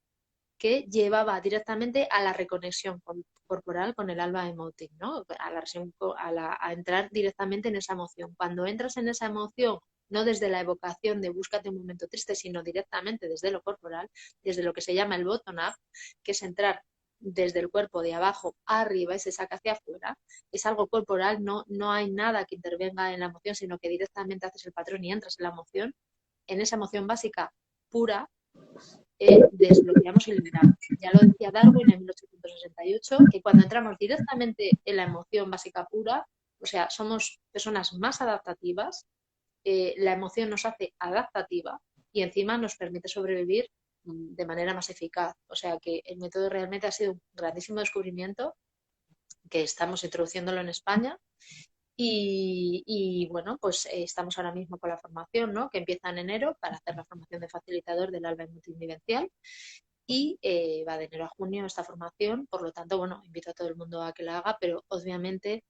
que llevaba directamente a la reconexión corporal con el alba emoting, ¿no? A entrar directamente en esa emoción. Cuando entras en esa emoción, no desde la evocación de búscate un momento triste, sino directamente desde lo corporal, desde lo que se llama el bottom-up, que es entrar desde el cuerpo de abajo arriba y se saca hacia afuera, es algo corporal, no hay nada que intervenga en la emoción, sino que directamente haces el patrón y entras en la emoción, en esa emoción básica pura, desbloqueamos y liberamos. Ya lo decía Darwin en 1868, que cuando entramos directamente en la emoción básica pura, o sea, somos personas más adaptativas, la emoción nos hace adaptativa y encima nos permite sobrevivir de manera más eficaz. O sea que el método realmente ha sido un grandísimo descubrimiento que estamos introduciéndolo en España bueno, pues estamos ahora mismo con la formación, ¿no? Que empieza en enero para hacer la formación de facilitador del alba multivivencial y va de enero a junio esta formación, por lo tanto, bueno, invito a todo el mundo a que la haga, pero obviamente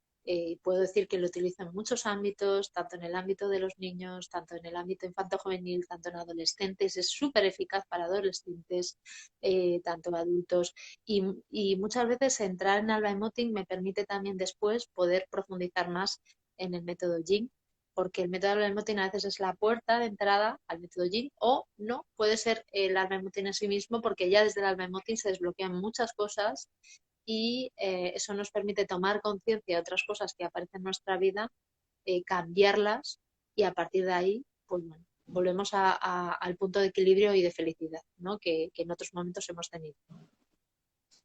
puedo decir que lo utilizo en muchos ámbitos, tanto en el ámbito de los niños, tanto en el ámbito infanto-juvenil, tanto en adolescentes, es súper eficaz para adolescentes, tanto adultos, y muchas veces entrar en Alba Emoting me permite también después poder profundizar más en el método Jing, porque el método Alba Emoting a veces es la puerta de entrada al método Jing, o no, puede ser el Alba Emoting en sí mismo, porque ya desde el Alba Emoting se desbloquean muchas cosas y eso nos permite tomar conciencia de otras cosas que aparecen en nuestra vida, cambiarlas y a partir de ahí, pues bueno, volvemos al punto de equilibrio y de felicidad, ¿no? Que en otros momentos hemos tenido.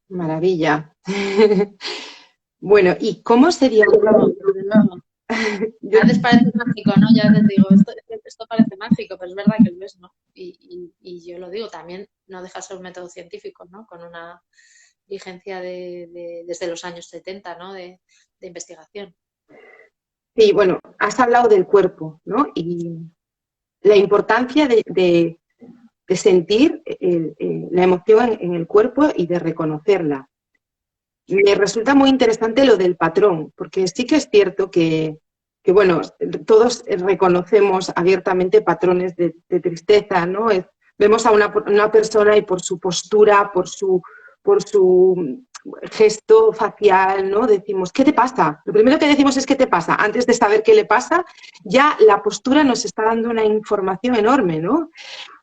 Maravilla. Bueno, ¿y cómo sería? Desde luego, desde luego. A veces parece mágico, ¿no? Ya te digo, esto parece mágico, pero es verdad que lo es, ¿no? Y yo lo digo, también no deja de ser un método científico, ¿no? Con una vigencia desde los años 70, ¿no? De investigación. Sí, bueno, has hablado del cuerpo, ¿no? Y la importancia de sentir la emoción en el cuerpo y de reconocerla. Me resulta muy interesante lo del patrón, porque sí que es cierto que bueno, todos reconocemos abiertamente patrones de tristeza, ¿no? Vemos a una persona y por su postura, por su gesto facial, ¿no? Decimos, ¿qué te pasa? Lo primero que decimos es ¿qué te pasa? Antes de saber qué le pasa, ya la postura nos está dando una información enorme, ¿no?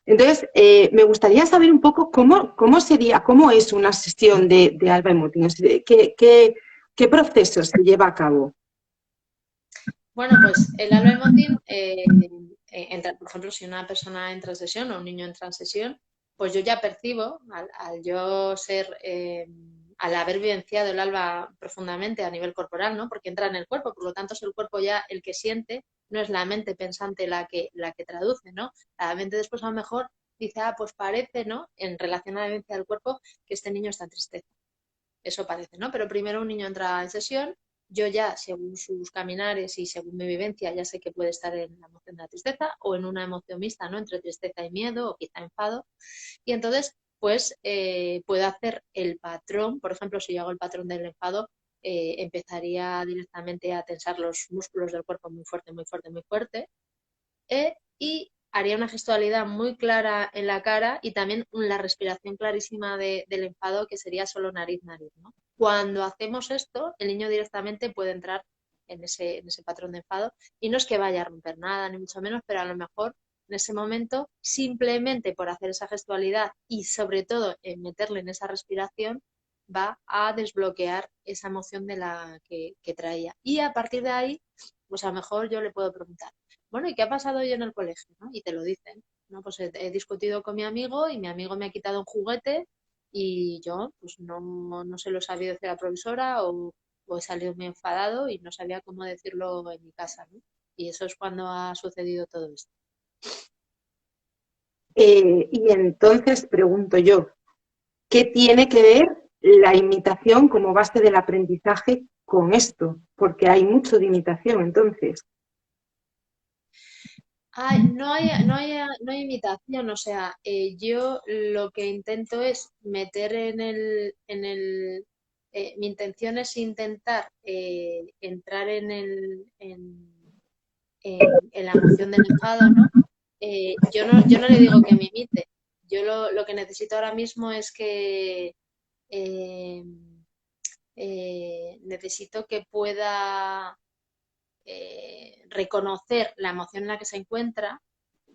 Entonces, me gustaría saber un poco cómo sería, cómo es una sesión de Alba Emoting, qué proceso se lleva a cabo. Bueno, pues el Alba Emoting, por ejemplo, si una persona entra en sesión o un niño entra en sesión, pues yo ya percibo, al yo ser, al haber vivenciado el alba profundamente a nivel corporal, ¿no? Porque entra en el cuerpo, por lo tanto es el cuerpo ya el que siente, no es la mente pensante la que traduce, ¿no? La mente después a lo mejor dice, ah, pues parece, ¿no? En relación a la vivencia del cuerpo, que este niño está en tristeza. Eso parece, ¿no? Pero primero un niño entra en sesión, yo ya, según sus caminares y según mi vivencia, ya sé que puede estar en la emoción de la tristeza o en una emoción mixta, ¿no? Entre tristeza y miedo o quizá enfado. Y entonces, pues, puedo hacer el patrón, por ejemplo, si yo hago el patrón del enfado, empezaría directamente a tensar los músculos del cuerpo muy fuerte, muy fuerte, muy fuerte. Y haría una gestualidad muy clara en la cara y también la respiración clarísima del enfado, que sería solo nariz-nariz, ¿no? Cuando hacemos esto, el niño directamente puede entrar en ese patrón de enfado y no es que vaya a romper nada, ni mucho menos, pero a lo mejor en ese momento, simplemente por hacer esa gestualidad y sobre todo en meterle en esa respiración, va a desbloquear esa emoción de la que traía. Y a partir de ahí, pues a lo mejor yo le puedo preguntar, bueno, ¿y qué ha pasado hoy en el colegio? ¿No? Y te lo dicen, ¿no? Pues he discutido con mi amigo y mi amigo me ha quitado un juguete y yo pues no se lo he sabido decir a la profesora o he salido muy enfadado y no sabía cómo decirlo en mi casa, ¿no? Y eso es cuando ha sucedido todo esto. Y entonces pregunto yo, ¿qué tiene que ver la imitación como base del aprendizaje con esto? Porque hay mucho de imitación, entonces. No hay imitación, o sea, yo lo que intento es meter mi intención es intentar entrar en la emoción del enfado, ¿no? Yo no le digo que me imite, yo lo que necesito ahora mismo es que eh, necesito que pueda reconocer la emoción en la que se encuentra,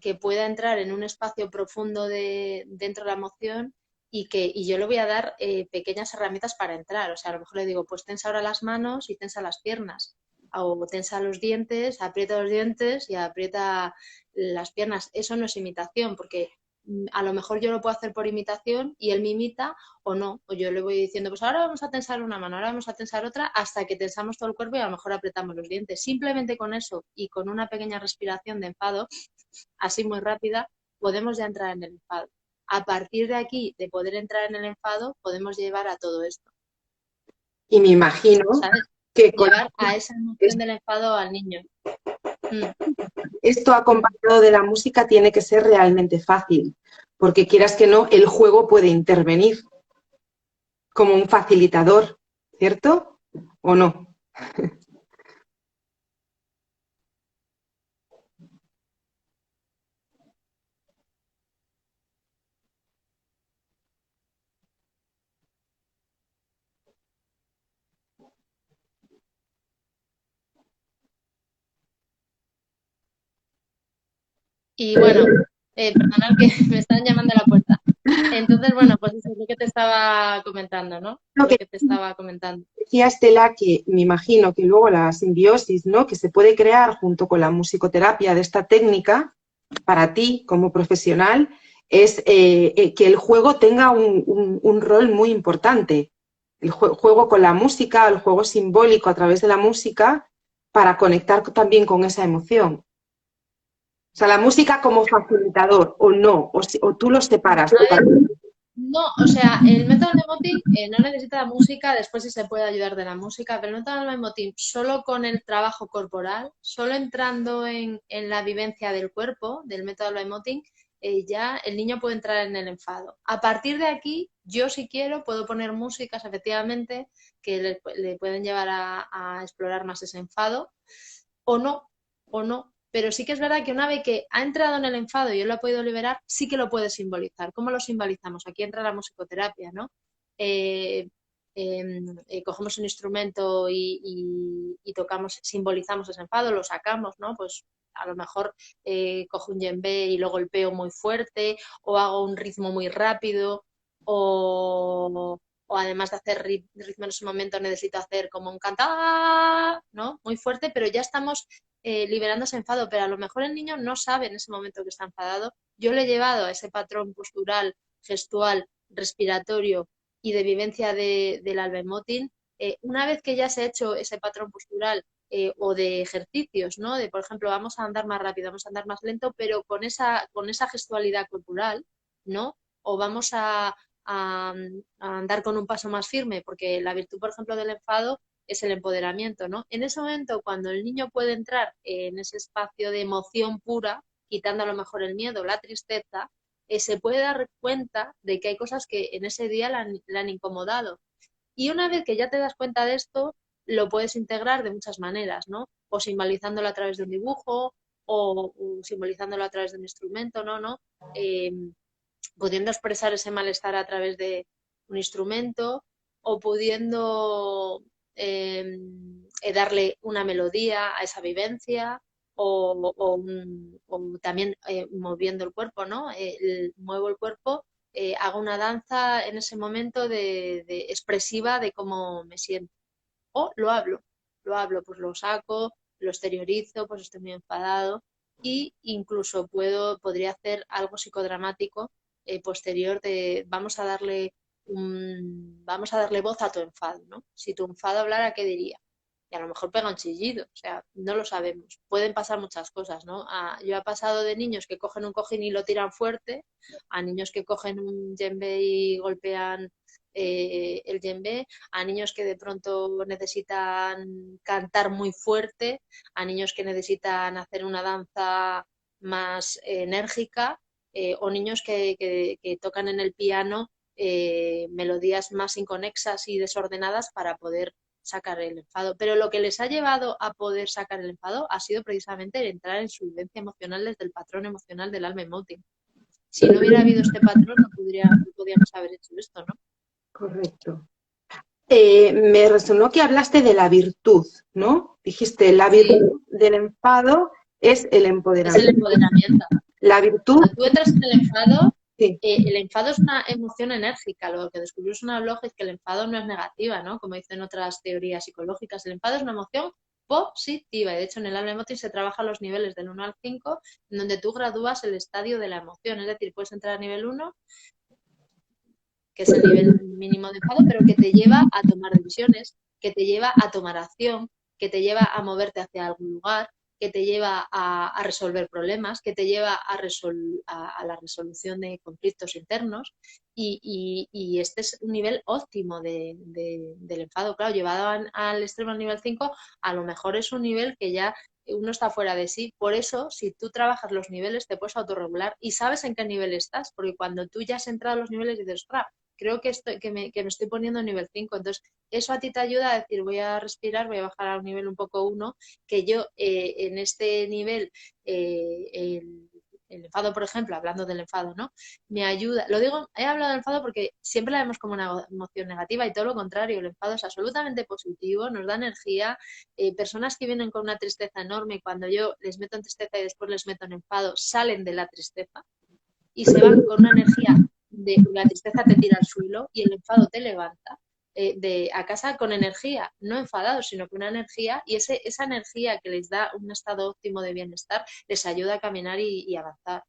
que pueda entrar en un espacio profundo dentro de la emoción y yo le voy a dar pequeñas herramientas para entrar. O sea, a lo mejor le digo, pues tensa ahora las manos y tensa las piernas. O tensa los dientes, aprieta los dientes y aprieta las piernas. Eso no es imitación, porque a lo mejor yo lo puedo hacer por imitación y él me imita o no. O yo le voy diciendo, pues ahora vamos a tensar una mano, ahora vamos a tensar otra, hasta que tensamos todo el cuerpo y a lo mejor apretamos los dientes. Simplemente con eso y con una pequeña respiración de enfado, así muy rápida, podemos ya entrar en el enfado. A partir de aquí, de poder entrar en el enfado, podemos llevar a todo esto. Y me imagino ¿Sabes? que con Llevar a esa emoción del enfado al niño. esto acompañado de la música tiene que ser realmente fácil, porque quieras que no, el juego puede intervenir como un facilitador, ¿cierto? ¿O no? Y bueno, perdonad que me están llamando a la puerta. Entonces, bueno, pues eso es lo que te estaba comentando, ¿no? Lo Lo que que te estaba comentando. decía Estela, que me imagino que luego la simbiosis, ¿no?, que se puede crear junto con la musicoterapia de esta técnica, para ti como profesional, es que el juego tenga un rol muy importante. El juego con la música, el juego simbólico a través de la música, para conectar también con esa emoción. O sea, la música como facilitador, o no, o tú los separas. A ver, no, o sea, el método Lemotin no necesita la música, después sí se puede ayudar de la música, pero el método Lemotin solo con el trabajo corporal, solo entrando en la vivencia del cuerpo, del método Lemotin, ya el niño puede entrar en el enfado. A partir de aquí, yo si quiero puedo poner músicas, efectivamente, que le pueden llevar a explorar más ese enfado, o no, o no. Pero sí que es verdad que una vez que ha entrado en el enfado y yo lo he podido liberar, sí que lo puede simbolizar. ¿Cómo lo simbolizamos? Aquí entra la musicoterapia, ¿no? Eh, cogemos un instrumento y tocamos, simbolizamos ese enfado, lo sacamos, ¿no? Pues a lo mejor cojo un djembe y lo golpeo muy fuerte, o hago un ritmo muy rápido, o además de hacer ritmo en ese momento necesito hacer como un cantar, ¿no? Muy fuerte, pero ya estamos liberando ese enfado, pero a lo mejor el niño no sabe en ese momento que está enfadado. Yo le he llevado a ese patrón postural, gestual, respiratorio y de vivencia del albemotin. Una vez que ya se ha hecho ese patrón postural o de ejercicios, ¿no? De, por ejemplo, vamos a andar más rápido, vamos a andar más lento, pero con esa gestualidad corporal, ¿no? O vamos a andar con un paso más firme, porque la virtud, por ejemplo, del enfado es el empoderamiento, ¿no? En ese momento, cuando el niño puede entrar en ese espacio de emoción pura, quitando a lo mejor el miedo, la tristeza, se puede dar cuenta de que hay cosas que en ese día le han incomodado. Y una vez que ya te das cuenta de esto, lo puedes integrar de muchas maneras, ¿no? O simbolizándolo a través de un dibujo, o simbolizándolo a través de un instrumento, ¿no? Eh, pudiendo expresar ese malestar a través de un instrumento o pudiendo darle una melodía a esa vivencia o también moviendo el cuerpo, ¿no? Muevo el cuerpo, hago una danza en ese momento de expresiva de cómo me siento. O lo hablo, pues lo saco, lo exteriorizo, pues estoy muy enfadado y incluso podría hacer algo psicodramático posterior de vamos a darle voz a tu enfado, ¿no? Si tu enfado hablara, ¿qué diría? Y a lo mejor pega un chillido, o sea, no lo sabemos. Pueden pasar muchas cosas, ¿no? Yo he pasado de niños que cogen un cojín y lo tiran fuerte, a niños que cogen un djembe y golpean el djembe, a niños que de pronto necesitan cantar muy fuerte, a niños que necesitan hacer una danza más enérgica, o niños que tocan en el piano melodías más inconexas y desordenadas para poder sacar el enfado. Pero lo que les ha llevado a poder sacar el enfado ha sido precisamente el entrar en su vivencia emocional desde el patrón emocional del alma emoting. Si no hubiera habido este patrón, no podríamos haber hecho esto, ¿no? Correcto. Me resonó que hablaste de la virtud, ¿no? Dijiste, la virtud del enfado es el empoderamiento. Es el empoderamiento. La virtud... Cuando tú entras en el enfado, sí. El enfado es una emoción enérgica. Lo que descubrió Sonalog es que el enfado no es negativa, ¿no? Como dicen otras teorías psicológicas. El enfado es una emoción positiva. Y de hecho, en el alba emoting se trabajan los niveles del 1 al 5, en donde tú gradúas el estadio de la emoción. Es decir, puedes entrar a nivel 1, que es el nivel mínimo de enfado, pero que te lleva a tomar decisiones, que te lleva a tomar acción, que te lleva a moverte hacia algún lugar, que te lleva a resolver problemas, que te lleva a la resolución de conflictos internos. Y este es un nivel óptimo del enfado. Claro, llevado al extremo al nivel 5, a lo mejor es un nivel que ya uno está fuera de sí. Por eso, si tú trabajas los niveles, te puedes autorregular y sabes en qué nivel estás, porque cuando tú ya has entrado a los niveles dices, ostras, creo que me estoy poniendo en nivel 5. Entonces, eso a ti te ayuda a decir, voy a respirar, voy a bajar a un nivel un poco 1, que yo en este nivel, el enfado, por ejemplo, hablando del enfado, ¿no? Me ayuda, lo digo, he hablado del enfado porque siempre la vemos como una emoción negativa y todo lo contrario, el enfado es absolutamente positivo, nos da energía. Personas que vienen con una tristeza enorme, cuando yo les meto en tristeza y después les meto en enfado, salen de la tristeza y se van con una energía de la tristeza te tira al suelo y el enfado te levanta. A casa con energía, no enfadados, sino con una energía, y esa energía que les da un estado óptimo de bienestar les ayuda a caminar y avanzar.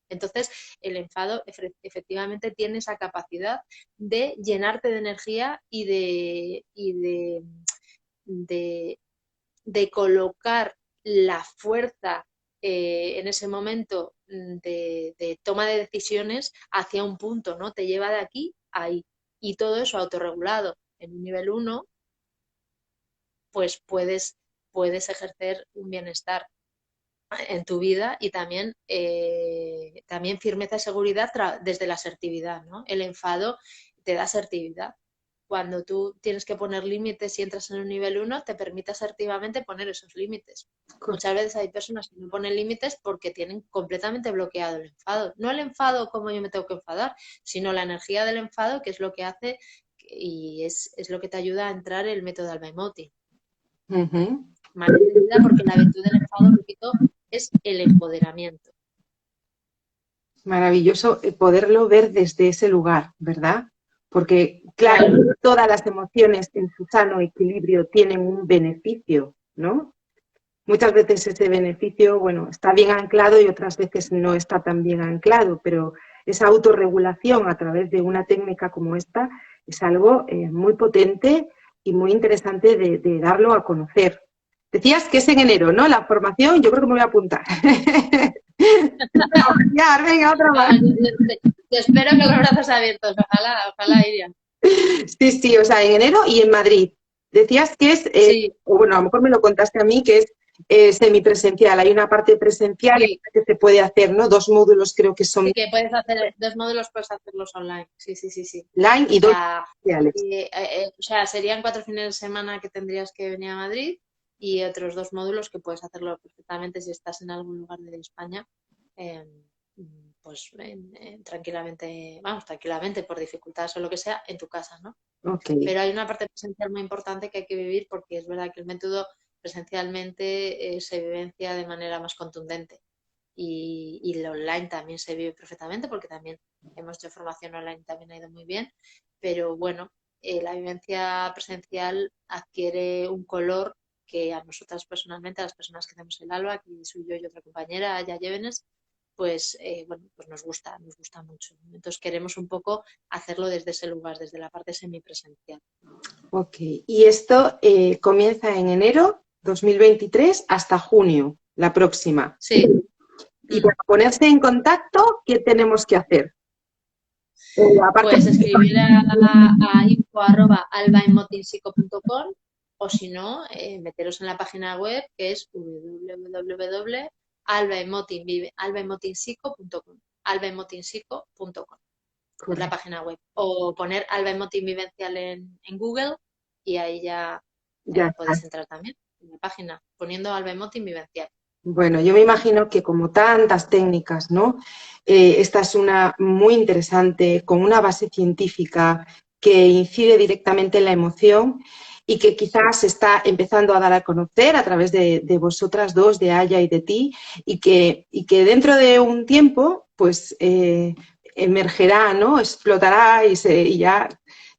Entonces, el enfado efectivamente tiene esa capacidad de llenarte de energía de colocar la fuerza en ese momento de toma de decisiones hacia un punto, ¿no? Te lleva de aquí a ahí. Y todo eso autorregulado en un nivel 1, pues puedes ejercer un bienestar en tu vida y también firmeza y seguridad desde la asertividad, ¿no? El enfado te da asertividad. Cuando tú tienes que poner límites y entras en un nivel 1, te permite asertivamente poner esos límites. Muchas veces hay personas que no ponen límites porque tienen completamente bloqueado el enfado. No el enfado como yo me tengo que enfadar, sino la energía del enfado, que es lo que hace y es lo que te ayuda a entrar el método Alba Emoting. Mal entendida, porque la virtud del enfado, repito, es el empoderamiento. Maravilloso poderlo ver desde ese lugar, ¿verdad? Porque, claro, todas las emociones en su sano equilibrio tienen un beneficio, ¿no? Muchas veces ese beneficio, bueno, está bien anclado y otras veces no está tan bien anclado, pero esa autorregulación a través de una técnica como esta es algo muy potente y muy interesante de darlo a conocer. Decías que es en enero, ¿no? La formación, yo creo que me voy a apuntar. Venga, otra más. Te espero con los brazos abiertos, ojalá Iria. Sí, o sea, en enero y en Madrid. Decías que es, sí. Bueno, a lo mejor me lo contaste a mí, que es semipresencial. Hay una parte presencial sí. que se puede hacer, ¿no? 2 módulos creo que son. Sí, que puedes hacer 2 módulos, puedes hacerlos online. Sí. Online y 2 presenciales. O sea, serían 4 fines de semana que tendrías que venir a Madrid y otros 2 módulos que puedes hacerlo perfectamente si estás en algún lugar de España. Pues tranquilamente, por dificultades o lo que sea, en tu casa, ¿no? Okay. Pero hay una parte presencial muy importante que hay que vivir porque es verdad que el método presencialmente se vivencia de manera más contundente y el online también se vive perfectamente porque también hemos hecho formación online, también ha ido muy bien, pero bueno, la vivencia presencial adquiere un color que a nosotras personalmente, a las personas que hacemos el ALBA, que soy yo y otra compañera, Aya Llévenes, pues nos gusta mucho. Entonces queremos un poco hacerlo desde ese lugar, desde la parte semipresencial. Ok, y esto comienza en enero 2023 hasta junio, la próxima. Sí. Y para ponerse en contacto, ¿qué tenemos que hacer? Pues escribir a info@albaemotingpsico.com o si no, meteros en la página web que es www.albaemotingpsico.com albaemotingpsico.com es la página web. O poner Alba Emoting Vivencial en Google y ahí ya podéis entrar también en la página, poniendo Alba Emoting Vivencial. Bueno, yo me imagino que como tantas técnicas, ¿no? Esta es una muy interesante, con una base científica que incide directamente en la emoción y que quizás se está empezando a dar a conocer a través de vosotras dos, de Aya y de ti, y que dentro de un tiempo, pues, emergerá, ¿no? Explotará y ya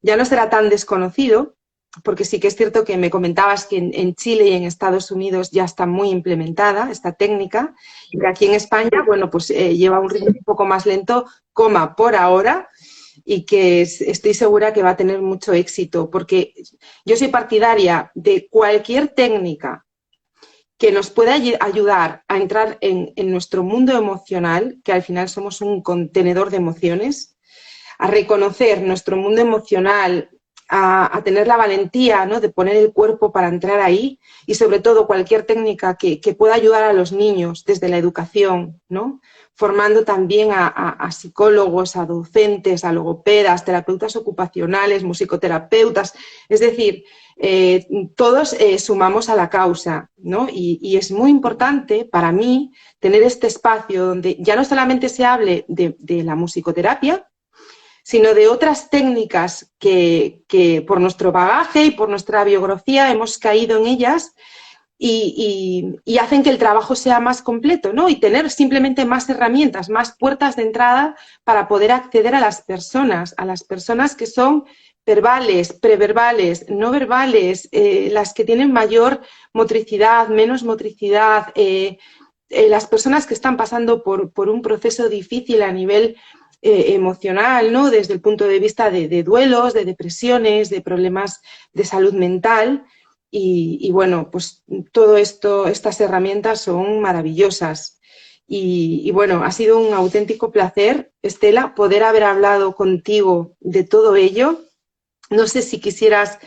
no será tan desconocido. porque sí que es cierto que me comentabas que en Chile y en Estados Unidos ya está muy implementada esta técnica, y que aquí en España, bueno, pues lleva un ritmo un poco más lento, por ahora, y que estoy segura que va a tener mucho éxito, porque yo soy partidaria de cualquier técnica que nos pueda ayudar a entrar en nuestro mundo emocional, que al final somos un contenedor de emociones, a reconocer nuestro mundo emocional, a tener la valentía, ¿no?, de poner el cuerpo para entrar ahí, y sobre todo cualquier técnica que pueda ayudar a los niños desde la educación, ¿no?, formando también a psicólogos, a docentes, a logopedas, terapeutas ocupacionales, musicoterapeutas, es decir, todos sumamos a la causa, ¿no? Y es muy importante para mí tener este espacio donde ya no solamente se hable de la musicoterapia, sino de otras técnicas que por nuestro bagaje y por nuestra biografía hemos caído en ellas y hacen que el trabajo sea más completo, ¿no? Y tener simplemente más herramientas, más puertas de entrada para poder acceder a las personas que son verbales, preverbales, no verbales, las que tienen mayor motricidad, menos motricidad, las personas que están pasando por un proceso difícil a nivel emocional, ¿no?, desde el punto de vista de duelos, de depresiones, de problemas de salud mental. Y bueno, pues todo esto, estas herramientas son maravillosas. Y bueno, ha sido un auténtico placer, Estela, poder haber hablado contigo de todo ello. No sé si quisieras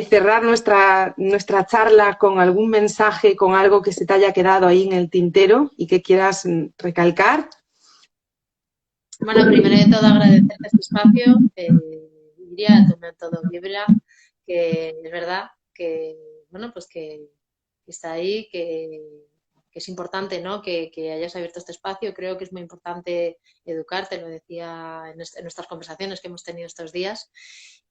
cerrar nuestra charla con algún mensaje, con algo que se te haya quedado ahí en el tintero y que quieras recalcar. Bueno, primero de todo agradecerte este espacio, diría a tu método Vibra, que es verdad que, bueno, pues que está ahí, que es importante, ¿no?, que hayas abierto este espacio. Creo que es muy importante educarte, lo decía en nuestras conversaciones que hemos tenido estos días,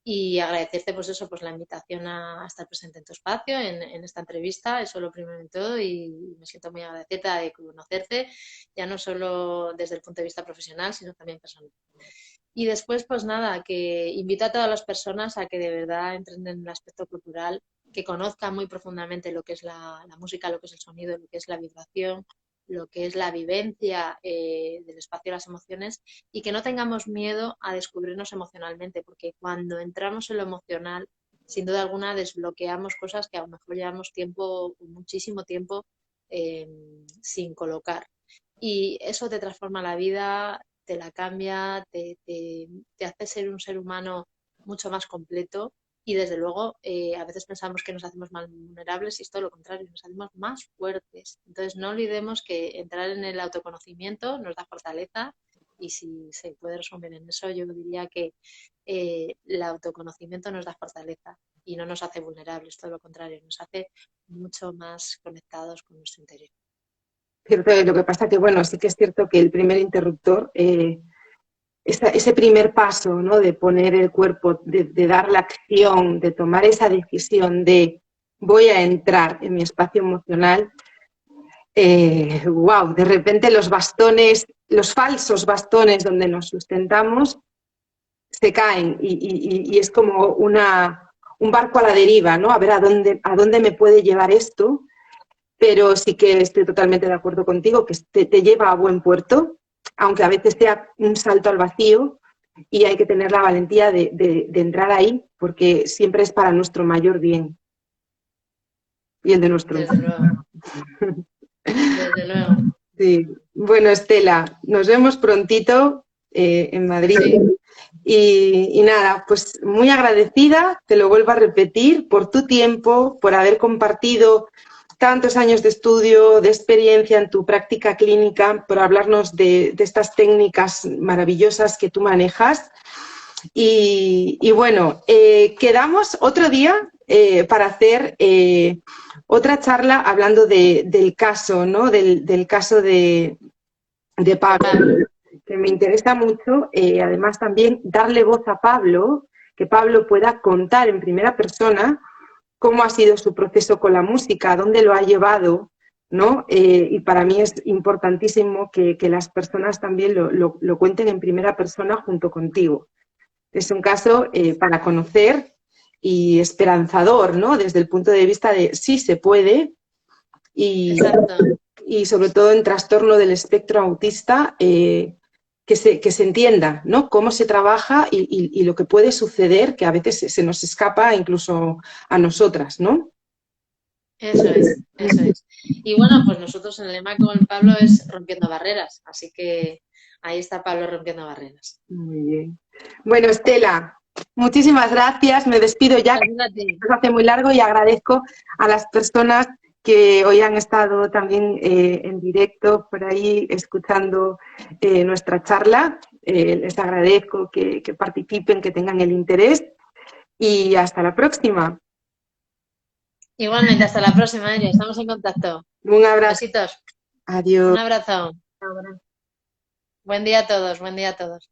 y agradecerte, pues eso, pues la invitación a estar presente en tu espacio, en esta entrevista, eso lo primero de todo, y me siento muy agradecida de conocerte, ya no solo desde el punto de vista profesional, sino también personal. Y después, pues nada, que invito a todas las personas a que de verdad entren en el aspecto cultural, que conozcan muy profundamente lo que es la música, lo que es el sonido, lo que es la vibración, lo que es la vivencia del espacio de las emociones, y que no tengamos miedo a descubrirnos emocionalmente, porque cuando entramos en lo emocional, sin duda alguna desbloqueamos cosas que a lo mejor llevamos tiempo, muchísimo tiempo, sin colocar. Y eso te transforma la vida, te la cambia, te hace ser un ser humano mucho más completo, y desde luego a veces pensamos que nos hacemos más vulnerables y es todo lo contrario, nos hacemos más fuertes. Entonces no olvidemos que entrar en el autoconocimiento nos da fortaleza, y si se puede resumir en eso, yo diría que el autoconocimiento nos da fortaleza y no nos hace vulnerables, todo lo contrario, nos hace mucho más conectados con nuestro interior. Cierto, lo que pasa que, bueno, sí que es cierto que el primer interruptor, ese primer paso, ¿no?, de poner el cuerpo, de dar la acción, de tomar esa decisión de voy a entrar en mi espacio emocional, wow, de repente los bastones, los falsos bastones donde nos sustentamos, se caen y es como un barco a la deriva, ¿no? A ver a dónde me puede llevar esto. Pero sí que estoy totalmente de acuerdo contigo, que te lleva a buen puerto, aunque a veces sea un salto al vacío, y hay que tener la valentía de entrar ahí, porque siempre es para nuestro mayor bien y el de nuestro. Desde luego. Desde luego. Sí. Bueno, Estela, nos vemos prontito en Madrid. Sí. Y nada, pues muy agradecida, te lo vuelvo a repetir, por tu tiempo, por haber compartido tantos años de estudio, de experiencia en tu práctica clínica, por hablarnos de estas técnicas maravillosas que tú manejas. Y bueno, quedamos otro día para hacer otra charla hablando del caso, ¿no? Del caso de Pablo, que me interesa mucho. Además, también darle voz a Pablo, que Pablo pueda contar en primera persona cómo ha sido su proceso con la música, dónde lo ha llevado, ¿no? Y para mí es importantísimo que las personas también lo cuenten en primera persona junto contigo. Es un caso para conocer y esperanzador, ¿no? Desde el punto de vista de sí se puede Exacto. y sobre todo en trastorno del espectro autista, que se entienda, ¿no? Cómo se trabaja y lo que puede suceder, que a veces se nos escapa incluso a nosotras, ¿no? Eso es, eso es. Y bueno, pues nosotros en el lema con Pablo es rompiendo barreras, así que ahí está Pablo rompiendo barreras. Muy bien. Bueno, Estela, muchísimas gracias. Me despido ya, que Gracias a ti. se hace muy largo, y agradezco a las personas que hoy han estado también en directo por ahí escuchando nuestra charla. Les agradezco que participen, que tengan el interés, y hasta la próxima. Igualmente, hasta la próxima, Eri. Estamos en contacto. Un abrazo. Besitos. Adiós. Un abrazo. Buen día a todos, buen día a todos.